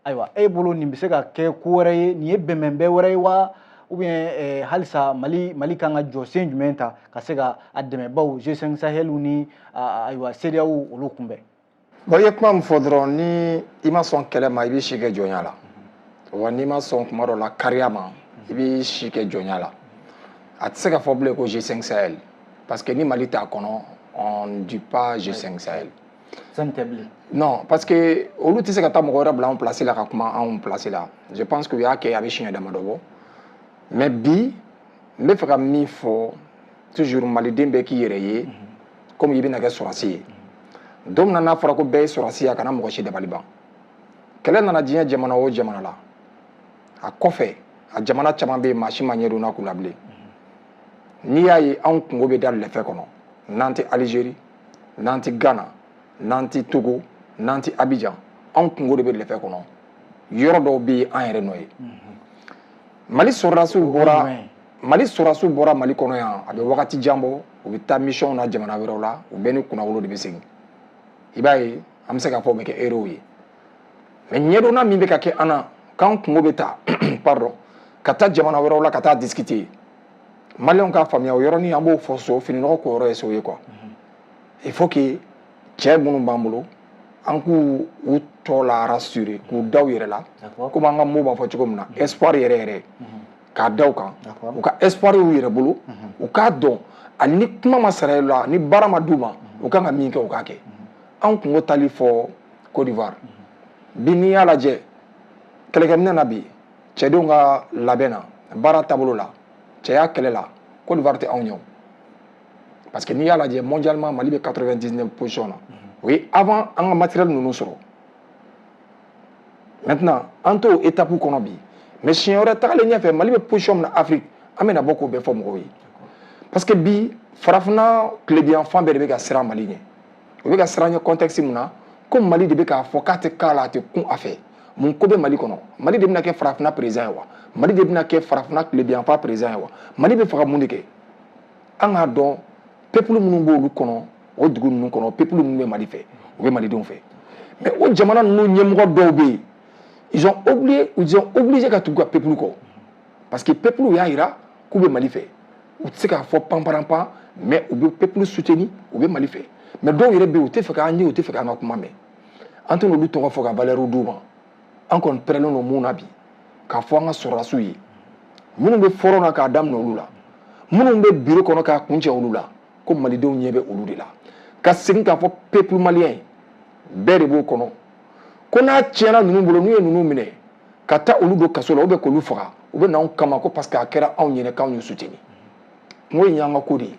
ayiwa e bolo nin bɛ se ka kɛ ko wɛrɛ ye nin ye bɛnbɛnbɛn wɛrɛ ye wa ou bien halisa Mali kan ka jɔ sen jumɛn ta ka se ka a dɛmɛ baw G5 Sahel ni ayiwa CEDEAO olu kunbɛn. Bon, i ye kuma min fɔ dɔrɔn ni i ma sɔn kɛlɛ ma i b'i si kɛ jɔnya la wa n'i ma sɔn kuma dɔ la kariya ma i b'i si kɛ jɔnya la a tɛ se ka fɔ bilen ko G5 Sahel parce que ni Mali t'a kɔnɔ on ne dit pas G5 Sahel. Non, parce que olu tɛ se ka taa mɔgɔ wɛrɛ bila anw place la ka kuma anw place la je pense que u y'a kɛ a bɛ siɲɛ damadɔ bɔ mais bi n bɛ fɛ ka min fɔ toujours maliden bɛɛ k'i yɛrɛ ye comme i bɛna kɛ sɔrɔsi ye don min na n'a fɔra ko bɛɛ ye sɔrɔsi ye a kana mɔgɔ si dabali ban kɛlɛ nana diɲɛ jamana o jamana la a kɔfɛ a jamana caman bɛ yen maa si ma ɲɛdɔn n'a k'u la bilen n'i y'a ye anw kungo bɛ da lɛfɛ kɔnɔ n'an tɛ Algérie n'an tɛ Ghana n'an tɛ Togo n'an tɛ Abidjan anw kungo de bɛ lɛfɛ kɔnɔ yɔrɔ dɔw bɛ yen an yɛrɛ nɔ ye Mali sɔrɔdasiw bɔra Mali kɔnɔ yan a bɛ wagati jan bɔ u bɛ taa mission na jamana wɛrɛw la u bɛɛ ni kunnawolo de bɛ segin i b'a ye an bɛ se k'a fɔ o bɛ kɛ héros ye mais ɲɛdɔnna min bɛ ka kɛ an na k'an kungo bɛ taa pardon ka taa jamana wɛrɛw la ka taa discuter maliyɛnw k'a faamuya o yɔrɔnin an b'o fɔ so fininɔgɔ ko yɔrɔ ye so ye quoi il faut que cɛ minnu b'an bolo an k'u u tɔ la rassurer k'u da u yɛrɛ la komi an ka mots b'a fɔ cogo min na espoir yɛrɛ yɛrɛ k'a da u kan u ka espoir y'u yɛrɛ bolo u k'a dɔn hali ni kuma ma sara la ni baara ma d'u ma u kan ka min kɛ u k'a kɛ an kungo tali fɔ Côte d'Ivoire bi n'i y'a lajɛ kɛlɛkɛminɛ na bi cɛdenw ka labɛn na baara taabolo la cɛya kɛlɛ la Côte d'Ivoire tɛ anw ɲɛ parce que n'i y'a lajɛ mondialement Mali bɛ 99 position na o ye avant an ka matériel ninnu sɔrɔ maintenant an t'o étape kɔnɔ bi mais siɲɛ wɛrɛ tagalen ɲɛfɛ Mali bɛ position min na Afrique an bɛna bɔ k'o bɛɛ fɔ mɔgɔw ye parce que bi farafinna tilebiyan fan bɛɛ de bɛ ka siran Mali ɲɛ o bɛ ka siran ɲɛ contexte min na ko Mali de bɛ k'a fɔ k'a tɛ k'a la a tɛ kun a fɛ mun ko bɛ Mali kɔnɔ Mali de bɛna kɛ farafinna président ye wa Mali de bɛna kɛ farafinna tilebiyan fan président ye wa Mali bɛ fɛ ka mun de kɛ an k'a dɔn peuple minnu b'olu kɔnɔ o dugu ninnu kɔnɔ peuple minnu bɛ Mali fɛ u bɛ malidenw fɛ mais o jamana ninnu ɲɛmɔgɔ dɔw bɛ yen ils ont obligé ka tugu ka peuple kɔ parce que peuple y'a jira k'u bɛ Mali fɛ u tɛ se k'a fɔ panparanpan mais u bɛ peuple soutenir u bɛ Mali fɛ mais dɔw yɛrɛ bɛ yen u tɛ fɛ k'an ye u tɛ fɛ k'an ka kuma mɛn an tɛ n'olu tɔgɔ fɔ ka valeur d'u ma an kɔni pɛrɛnnen don mun na bi k'a fɔ an ka sɔrɔdasiw ye minnu bɛ fɔrɔn na k'a daminɛ olu la minnu bɛ bureau kɔnɔ k'a kuncɛ olu la ko malidenw ɲɛ bɛ olu de la ka segin k'a fɔ peuple malien bɛɛ de b'o kɔnɔ ko n'a tiɲɛna ninnu bolo n'u ye ninnu minɛ ka taa olu don kaso la ou bien k'olu faga u bɛ n'anw kama ko parce que a kɛra anw ɲɛna k'anw y'u soutenir kungo in y'an ka ko de ye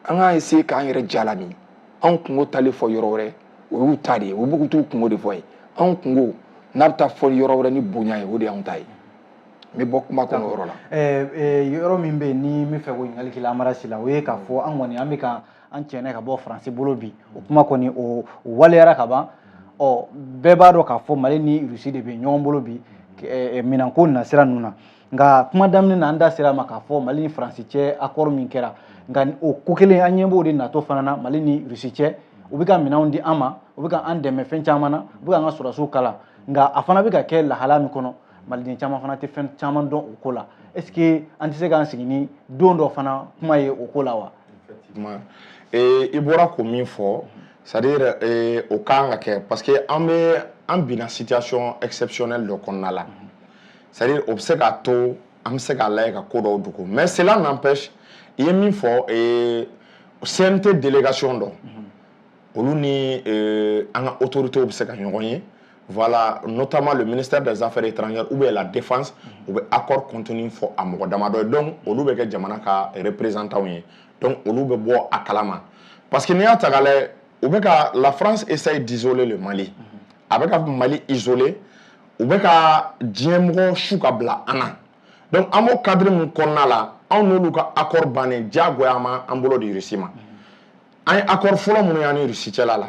an k'a essayer k'an yɛrɛ jalami anw kungo talen fɔ yɔrɔ wɛrɛ o y'u ta de ye u bɛ k'u t'u kungo de fɔ ye anw kungo n'a bɛ taa fɔ yɔrɔ wɛrɛ ni bonya ye o de y'anw ta ye n bɛ bɔ kuma kɔnɔ o yɔrɔ la. yɔrɔ min bɛ yen ni n bɛ fɛ k'o ɲininkali k'i la Amarasi la o ye k'a fɔ an kɔni an bɛ ka an cɛnɛ ka bɔ Faransi bolo bi o kuma kɔni o waleyara ka ban bɛɛ b'a dɔn k'a fɔ Mali ni Rusi de bɛ ɲɔgɔn bolo bi minɛnko nasira ninnu na nka kuma daminɛ na an da sera a ma k'a fɔ Mali ni Faransi cɛ accord min kɛra nka o ko kelen an ɲɛ b'o de natɔ fana na Mali ni Rusi cɛ u bɛ ka minɛnw di an ma u bɛ ka an dɛmɛ fɛn caman na u bɛ ka an ka sɔrɔdasiw kalan nka a fana bɛ ka kɛ lahala min kɔnɔ maliden caman fana tɛ fɛn caman dɔn o ko la est ce que an tɛ se k'an sigi ni don dɔ fana kuma ye o ko la wa. Effectivement i bɔra ko min fɔ c'est à dire o kan ka kɛ parce que an binna situation exceptionnelle dɔ kɔnɔna la c'est à dire o bɛ se k'a to an bɛ se k'a lajɛ ka ko dɔw dogo mais cela n'empêche i ye min fɔ CNT délégation dɔ olu ni an ka autorités bɛ se ka ɲɔgɔn ye voilà notamment le ministère des affaires étrangères ou bien la défense u bɛ accord contenu fɔ a mɔgɔ damadɔ ye donc olu bɛ kɛ jamana ka représentants ye donc olu bɛ bɔ a kalama parce que n'i y'a ta k'a lajɛ u bɛ ka la France essaye d'isoler le Mali a bɛ ka Mali isoler u bɛ ka diɲɛ mɔgɔ su ka bila an na donc an b'o cadre min kɔnɔna la anw n'olu ka accord bannen diyagoya ma an bolo di Russie ma an ye accord fɔlɔ minnu y'an ni Russie cɛla la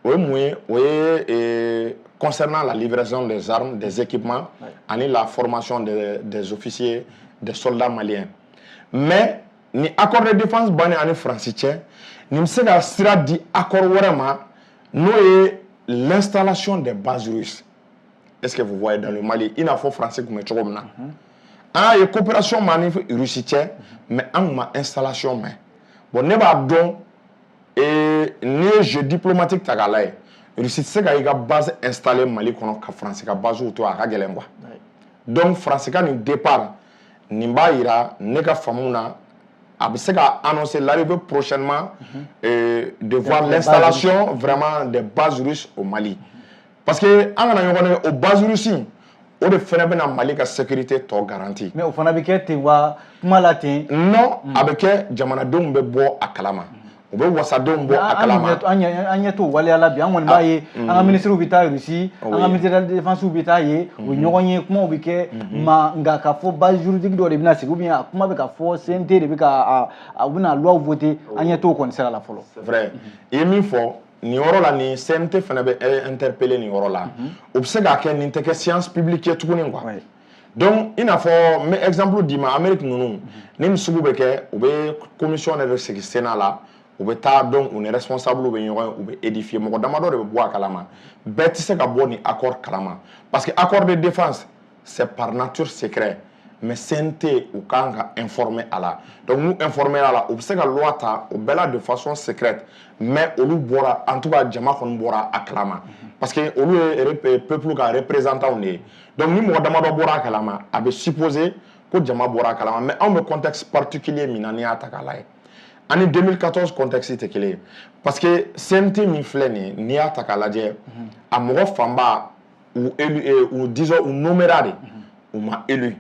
o ye mun ye o ye concernant la livraison des armes des équipements ani la formation des officiers des soldats maliens mais ni accord de défense bannen ani France cɛ nin bɛ se ka sira di accord wɛrɛ ma n'o ye l'installation des bases russes est-ce que vous voyez dans le Mali i n'a fɔ France tun bɛ cogo min na an ye coopération ma ni Russie cɛ mais an tun ma installation mɛn bon ne b'a dɔn n'i ye jeu diplomatique ta k'a lajɛ Russie tɛ se ka i ka base installer Mali kɔnɔ ka France ka base to a ka gɛlɛn quoi donc France ka nin départ nin b'a yira ne ka faamu na a bɛ se ka annoncer l'arrivée prochainement de voir l'installation vraiment des bases russes au Mali parce que an kana ɲɔgɔn nɛgɛ o base russes o de fana bɛna Mali ka sécurité tɔ garantie mais o fana bɛ kɛ ten wa kuma la ten non a bɛ kɛ jamanadenw bɛ bɔ a kalama u bɛ wasadenw bɔ a kalama an ɲɛ t'o waleya la bi an kɔni b'a ye an ka ministres bɛ taa Russie an ka ministère de la défense bɛ taa yen o ɲɔgɔn ye kumaw bɛ kɛ nka k'a fɔ base juridique dɔ de bɛna sigi ou bien a kuma bɛ ka fɔ CNT de bɛ ka u bɛna loi voter an ɲɛ t'o kɔni sira la fɔlɔ. c'est vrai i ye min fɔ nin yɔrɔ la ni CNT fana bɛ interpeller nin yɔrɔ la o bɛ se k'a kɛ nin tɛ kɛ séance publique ye tuguni quoi donc i n'a fɔ n bɛ exemple d'i ma Amérique ninnu ni nin sugu bɛ kɛ u bɛ commission de sigi Sénat la u bɛ taa donc u ni responsable bɛ ɲɔgɔn ye u bɛ édifier mɔgɔ damadɔ de bɛ bɔ a kalama bɛɛ tɛ se ka bɔ ni accord kalama parce que accord de défense c'est par nature secret mais CNT u kan ka informer a la donc n'u informer a la u bɛ se ka loi ta o bɛɛ la de façon secrète mais olu bɔra en tout cas jama kɔni bɔra a kalama parce que olu ye peuple ka représentant de ye donc ni mɔgɔ damadɔ bɔra a kalama a bɛ supposer ko jama bɔra a kalama mais anw bɛ contexte particulier min na n'i y'a ta k'a lajɛ ani 2014 contexte tɛ kelen ye parce que CNT min filɛ nin ye n'i y'a ta k'a lajɛ a mɔgɔ fanba u élu ou disons u nommera de u ma élu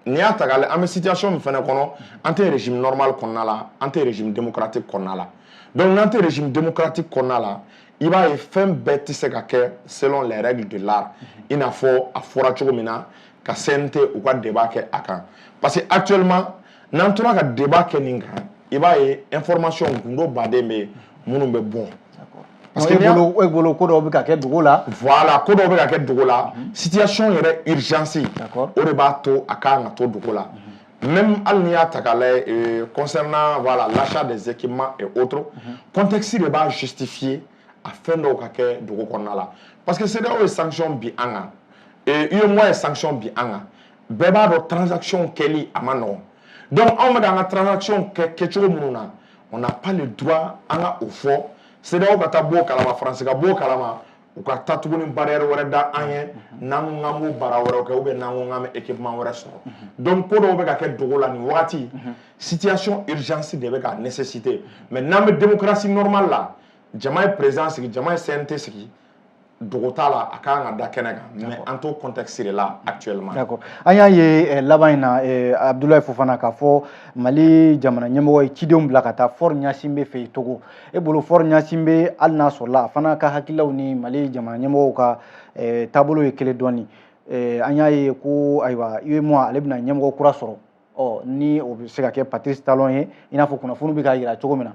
n'i y'a ta k'a lajɛ an bɛ situation min fana kɔnɔ an tɛ régime normal kɔnɔna la an tɛ régime démocratique kɔnɔna la donc n'an tɛ régime démocratique kɔnɔna la i b'a ye fɛn bɛɛ tɛ se ka kɛ selon les règles de l'art i n'a fɔ a fɔra cogo min na ka CNT u ka débat kɛ a kan parce que actuellement n'an tora ka débat kɛ nin kan i b'a ye information gundo baden bɛ minnu bɛ bɔ parce que e bolo ko dɔw bɛ ka kɛ dogo la voilà ko dɔw bɛ ka kɛ dogo la situation yɛrɛ urgence o de b'a to a kan ka to dogo la même hali n'i y'a ta k'a lajɛ concernant voilà l'achat des équipements et autres contexte de b'a justifier a fɛn dɔw ka kɛ dogo kɔnɔna la parce que CEDEAO ye sanction bi an kan UEMOA ye sanction bi an kan bɛɛ b'a dɔn transaction kɛli a ma nɔgɔn donc anw bɛ k'an ka transaction kɛcogo minnu na on n'a pas le droit an ka o fɔ CEDEAO ka taa bɔ o kalama France ka bɔ o kalama u ka taa tuguni barrière wɛrɛ da an ye n'an ko k'an b'o baara wɛrɛw kɛ ou bien n'an ko k'an bɛ équipement wɛrɛ sɔrɔ donc ko dɔw bɛ ka kɛ dogo la nin wagati situation urgence de bɛ ka nécessité mais n'an bɛ démocratie normale la jama ye président sigi jama ye CNT sigi dogo t'a la a kan ka da kɛnɛ kan mais an t'o contexte de la actuellement. d'accord an y'a ye laban in na Abdoulaye Fofana k'a fɔ Mali jamana ɲɛmɔgɔ ye cidenw bila ka taa Faure Gnassingbé fɛ yen Togo e bolo Faure Gnassingbé hali n'a sɔrɔla a fana ka hakililaw ni Mali jamana ɲɛmɔgɔw ka taabolo ye kelen dɔɔni an y'a ye ko ayiwa UEMOA ale bɛna ɲɛmɔgɔ kura sɔrɔ ni o bɛ se ka kɛ Patrice Talon ye i n'a fɔ kunnafoni bɛ ka yira cogo min na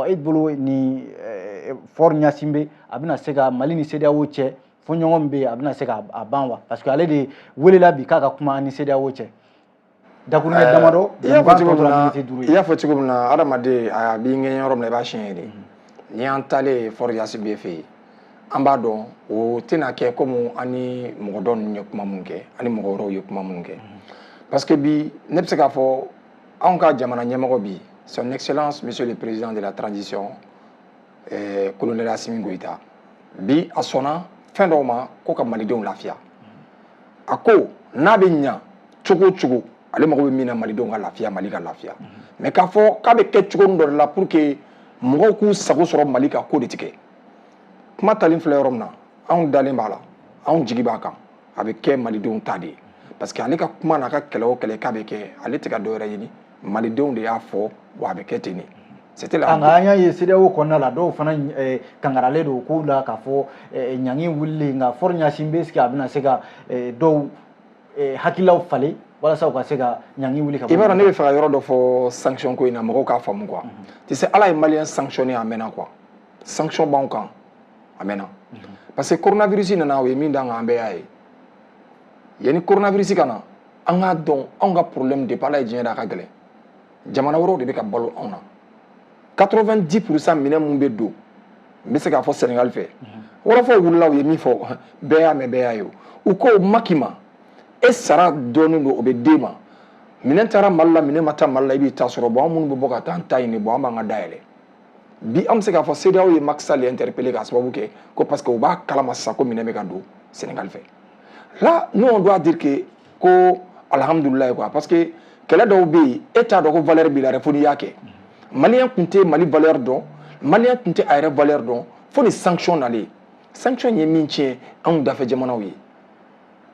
e bolo ni Faure Gnassingbé a bɛna se ka Mali ni CEDEAO cɛ fo ɲɔgɔn bɛ yen a bɛna se ka ban wa parce que ale de welela bi k'a ka kuma ni CEDEAO cɛ dakuruɲɛ damadɔ i y'a fɔ cogo min na adamaden a b'i ŋɛɲɛ yɔrɔ min na i b'a siɲɛ de ni y'an taalen Faure Gnassingbé fɛ yen an b'a dɔn o tɛna kɛ komi an ni mɔgɔ dɔ ninnu ye kuma minnu kɛ ani mɔgɔ wɛrɛw ye kuma minnu kɛ parce que bi ne bɛ se k'a fɔ anw ka jamana ɲɛmɔgɔ bi son excellence monsieur le président de la transition colonel Assimi Goïta bi a sɔnna fɛn dɔw ma ko ka malidenw lafiya a ko n'a bɛ ɲa cogo o cogo ale mago bɛ min na malidenw ka lafiya Mali ka lafiya mais k'a fɔ k'a bɛ kɛ cogo dɔ de la pour que mɔgɔw k'u sago sɔrɔ Mali ka ko de tigɛ kuma talen filɛ yɔrɔ min na anw dalen b'a la anw jigi b'a kan a bɛ kɛ malidenw ta de ye parce que ale ka kuma n'a ka kɛlɛ o kɛlɛ k'a bɛ kɛ ale tɛ ka dɔ wɛrɛ ɲini malidenw de y'a fɔ wa a bɛ kɛ ten de c'était la an y'a ye CEDEAO kɔnɔna la dɔw fana kangaralen don k'u la k'a fɔ ɲangi wulili nka fɔlɔ ɲasin bɛ sigi a bɛna se ka dɔw hakililaw falen walasa u ka se ka ɲangi wuli ka bɔ. I b'a dɔn ne bɛ fɛ ka yɔrɔ dɔ fɔ sanction ko in na mɔgɔw k'a faamu quoi tu sais Ala ye maliyɛn sanctionné a mɛnna quoi sanction b'anw kan a mɛnna parce que coronavirus nana o ye min d'an kan an bɛɛ y'a ye yanni coronavirus ka na an k'a dɔn anw ka problème depuis Ala ye diɲɛ da a ka gɛlɛn jamana wɛrɛw de bɛ ka balo anw na 90% minɛn mun bɛ don n bɛ se k'a fɔ Sénégal fɛ wɔrɔfɔw wulila u ye min fɔ bɛɛ y'a mɛn bɛɛ y'a ye u ko Macky ma e sara dɔɔnin don o bɛ d'e ma minɛn taara Mali la minɛn ma taa Mali la i b'i ta sɔrɔ bon an minnu bɛ bɔ ka taa an ta ɲini bon an b'an ka dayɛlɛ bi an bɛ se k'a fɔ CEDEAO ye Macky Sall interpellé k'a sababu kɛ ko parce que u b'a kalama sisan ko minɛn bɛ ka don Sénégal fɛ là nous on doit dire que ko alhamdulilayi quoi parce que kɛlɛ dɔw bɛ yen e t'a dɔn ko valeur b'i la dɛ fo n'i y'a kɛ maliyɛn tun tɛ Mali valeur dɔn maliyɛn tun tɛ a yɛrɛ valeur dɔn fo ni sanction nalen sanction ye min tiɲɛ anw dafɛ jamanaw ye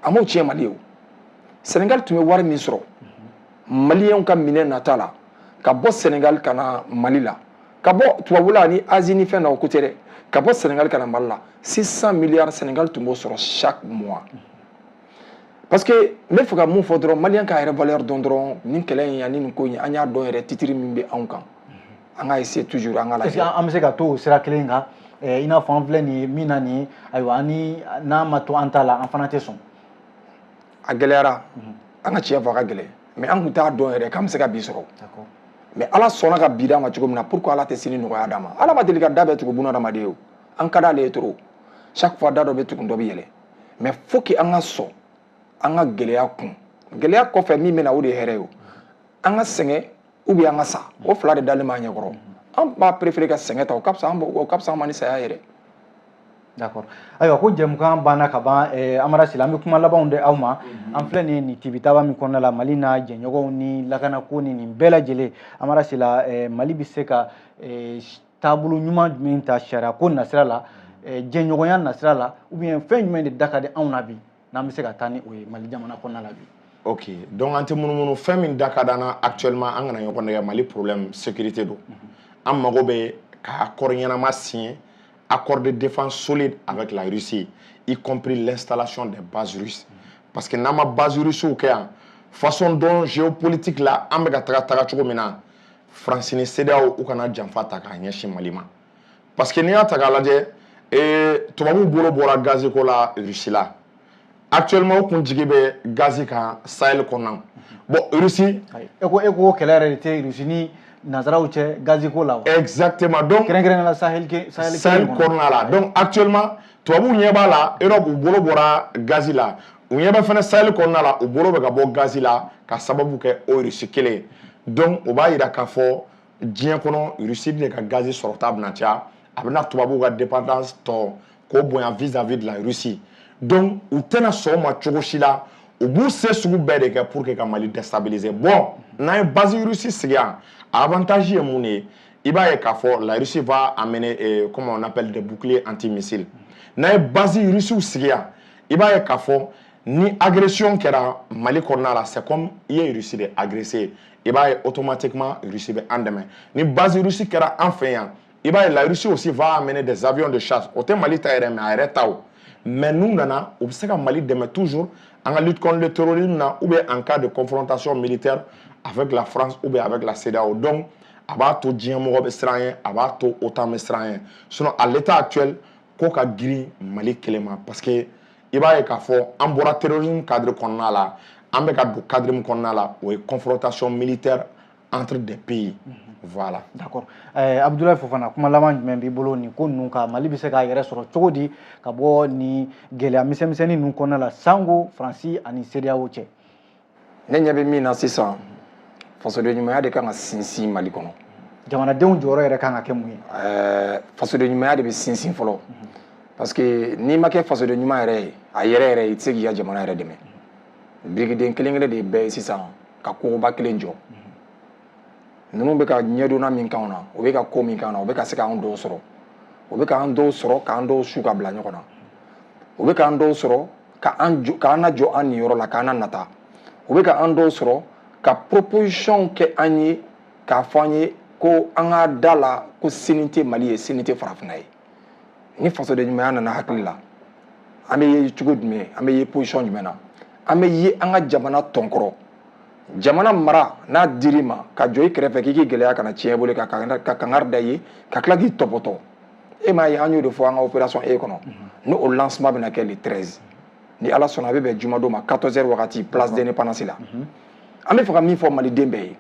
a m'o tiɲɛ Mali ye o Sénégal tun bɛ wari min sɔrɔ maliyɛnw ka minɛn nata la ka bɔ Sénégal ka na Mali la ka bɔ tubabula ni Asie ni fɛn na o côté dɛ ka bɔ Sénégal ka na Mali la 600 milliards Sénégal tun b'o sɔrɔ chaque mois parce que n bɛ fɛ ka mun fɔ dɔrɔn maliyɛn ka yɛrɛ valeur dɔn dɔrɔn nin kɛlɛ in ani nin ko in an y'a dɔn yɛrɛ titre min bɛ anw kan an ka essayer toujours an ka lajɛ an bɛ se ka to o sira kelen kan i n'a fɔ an filɛ nin ye min na nin ye ayiwa ani n'a ma to an ta la an fana tɛ sɔn a gɛlɛyara an ka tiɲɛ fɔ a ka gɛlɛn mais an tun t'a dɔn yɛrɛ k'an bɛ se ka bi sɔrɔ mais Ala sɔnna ka bi d'an ma cogo min na pourquoi Ala tɛ sini nɔgɔya d'an ma Ala ma deli ka da bɛɛ tugu buna hadamaden ye o an ka d'ale ye trop chaque fois da dɔ bɛ tugu dɔ bɛ yɛlɛ mais faut que an ka sɔn an ka gɛlɛya kun gɛlɛya kɔfɛ min bɛ na o de ye hɛrɛ ye o an ka sɛgɛn ou bien an ka sa o fila de dalen b'an ɲɛkɔrɔ an b'a préférer ka sɛgɛn ta o ka fisa an ma ni saya yɛrɛ. D'accord ayiwa ko jɛmukan banna ka ban Amara Sila an bɛ kuma labanw di aw ma an filɛ nin ye nin tibitaba min kɔnɔna la Mali n'a jɛɲɔgɔnw ni lakanako ni nin bɛɛ lajɛlen Amara Sila Mali bɛ se ka taabolo ɲuman jumɛn ta sariya ko nasira la jɛɲɔgɔnya nasira la ou bien fɛn jumɛn de da ka di anw na bi n'an bɛ se ka taa ni o ye Mali jamana kɔnɔna la bi. Ok donc an tɛ munumunu fɛn min da ka d'an na actuellement an kana ɲɔgɔn nɛgɛ Mali problème sécurité don an mago bɛ ka accord ɲɛnama signer accord de défense solide avec la Russie, y compris l'installation des bases russes. Parce que n'ama base russe ou kaya, façon dont géopolitique là, on va taga cogo mina, France ni CEDEAO ou kana janfa taka nyeshi malima. Parce que ni a taga lajɛ, tubabu bolo bɔra gazi ko la Russie la. Actuellement o kun jigi bɛ gazi kan Sahel kɔnɔ. Bon Russie. Eko kɛlɛ yɛrɛ de tɛ Russie ni Nazaraw cɛ gazi ko la. Exactement. Donc kɛrɛnkɛrɛnnen la Sahel kɔnɔna la. Donc actuellement tubabu ɲɛ b'a la Europe u bolo bɔra gazi la. U ɲɛ bɛ fɛnɛ Sahel kɔnɔna la u bolo bɛ ka bɔ gazi la ka sababu kɛ o Russie kelen. Donc o b'a yira k'a fɔ diɲɛ kɔnɔ Russie bɛ ka gazi sɔrɔta bɛna caya a bɛna tubabu ka dépendance tɔ k'o bonya vis-à-vis de la Russie. Donc u tɛna sɔn o ma cogo si la u b'u se sugu bɛɛ de kɛ pour que ka Mali déstabiliser. Bon n'an ye base Russie sigi yan avantage ye mun ye i b'a ye k'a fɔ la Russie va amener comme on appelle des boucliers anti-missiles. N'a ye base Russie sigi yan i b'a ye k'a fɔ ni agression kɛra Mali kɔnɔna la c'est comme i ye Russie de agresser i b'a ye automatiquement Russie bɛ an dɛmɛ ni base Russie kɛra an fɛ yan i b'a ye la Russie aussi va amener des avions de chasse o tɛ Mali ta yɛrɛ mais a yɛrɛ taw mais n'u nana u bɛ se ka Mali dɛmɛ toujours en lutte contre le terrorisme na ou bien en cas de confrontation militaire avec la France ou bien avec la CEDEAO. Donc a b'a to diɲɛ mɔgɔ bɛ siran ye a b'a to OTAN bɛ siran ye sinon à l'état actuel ko ka girin Mali kelen ma parce que i b'a ye k'a fɔ an bɔra terrorisme cadre kɔnɔna la an bɛ ka don cadre min kɔnɔna la o ye confrontation militaire entre des pays. Voilà. D'accord. Abdoulaye Fofana kuma laban jumɛn b'i bolo nin ko ninnu ka Mali bɛ se k'a yɛrɛ sɔrɔ cogo di ka bɔ ni gɛlɛya misɛnmisɛnnin ninnu kɔnɔna la sango Faransi ani CEDEAO cɛ. Ne ɲɛ bɛ min na sisan fasoden ɲumanya de kan ka sinsin Mali kɔnɔ. Jamanadenw jɔyɔrɔ yɛrɛ kan ka kɛ mun ye. Fasoden ɲumanya de bɛ sinsin fɔlɔ parce que n'i ma kɛ fasoden ɲuman yɛrɛ ye a yɛrɛ yɛrɛ i tɛ se k'i ka jamana yɛrɛ dɛmɛ birikiden kelen kelen de bɛɛ ye sisan ka kogoba kelen jɔ ninnu bɛ ka ɲɛdonna min k'anw na o bɛ ka ko min k'anw na o bɛ ka se k'an dɔw sɔrɔ o bɛ k'an dɔw sɔrɔ k'an dɔw su ka bila ɲɔgɔn na o bɛ k'an dɔw sɔrɔ k'an najɔ an nin yɔrɔ la k'an na nata o bɛ k'an dɔw sɔrɔ ka proposition kɛ an ye k'a fɔ an ye ko an ka da la ko sini tɛ Mali ye sini tɛ farafinna ye ni fasoden ɲumanya nana hakili la an bɛ ye cogo jumɛn an bɛ ye position jumɛn na an bɛ ye an ka jamana tɔnkɔrɔ jamana mara n'a dir'i ma ka jɔ i kɛrɛfɛ k'i k'i gɛlɛya kana tiɲɛ bolo ka kangari da ye ka tila k'i tɔpɔtɔ e m'a ye an y'o de fɔ an ka opération E kɔnɔ ni o lancement bɛna kɛ le 13 ni Ala sɔnna a bɛ bɛn jumadon ma 14h wagati place de l'Indépendance la an bɛ fɛ ka min fɔ maliden bɛɛ ye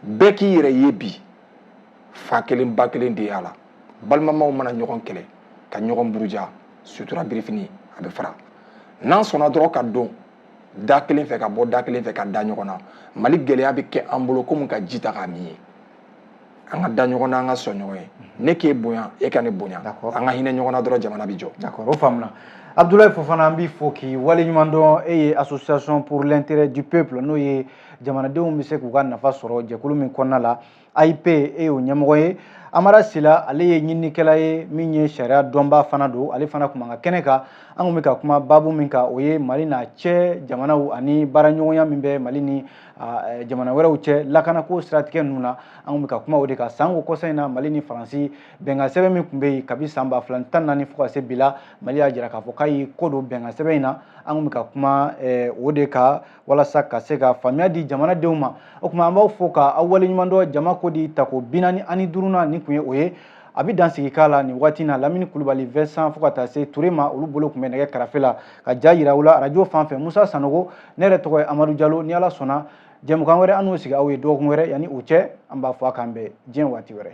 bɛɛ k'i yɛrɛ ye bi fa kelen ba kelen de y'a la balimamaw mana ɲɔgɔn kɛlɛ ka ɲɔgɔn buruja sutura birifini a bɛ fara n'an sɔnna dɔrɔn ka don da kelen fɛ ka bɔ da kelen fɛ ka da ɲɔgɔn na Mali gɛlɛya bɛ kɛ an bolo komi ka ji ta k'a min ye an ka da ɲɔgɔn na an ka sɔn ɲɔgɔn ye ne k'e bonya e ka ne bonya an ka hinɛ ɲɔgɔn na dɔrɔn jamana bɛ jɔ. D'accord, o faamuna. Abdoulaye Fofana an b'i fo k'i waleɲuman dɔn e ye association pour l'intérêt du peuple n'o ye jamanadenw bɛ se k'u ka nafa sɔrɔ jɛkulu min kɔnɔna la AIP e y'o ɲɛmɔgɔ ye Amara Sila ale ye ɲininikɛla ye min ye sariya dɔnba fana don ale fana tun ka kɛnɛ kan an kun bɛ ka kuma babu min kan o ye Mali n'a cɛ jamanaw ani baaraɲɔgɔnya min bɛ Mali ni jamana wɛrɛw cɛ lakanako siratigɛ ninnu na an kun bɛ ka kuma o de kan sanko kɔsa in na Mali ni Faransi bɛnkan sɛbɛn min tun bɛ yen kabi san 2014 fo ka se bi la Mali y'a jira k'a fɔ k'a ye ko don bɛnkan sɛbɛn in na an kun bɛ ka kuma o de kan walasa ka se ka faamuya di jamanadenw ma o tuma an b'aw fo k'aw waleɲuman dɔn jama ko di tako 45 ni kun ye o ye a bɛ dansigi k'a la nin waati in na Lamini Kulubali Vincent fo ka taa se Ture ma olu bolo tun bɛ nɛgɛ karafe la ka ja yira u la radio fan fɛ Musa Sanogo ne yɛrɛ tɔgɔ ye Amadu Jalo ni Ala sɔnna jɛmukan wɛrɛ an n'o sigi aw ye dɔgɔkun wɛrɛ yanni o cɛ an b'a fɔ a k'an bɛn diɲɛ waati wɛrɛ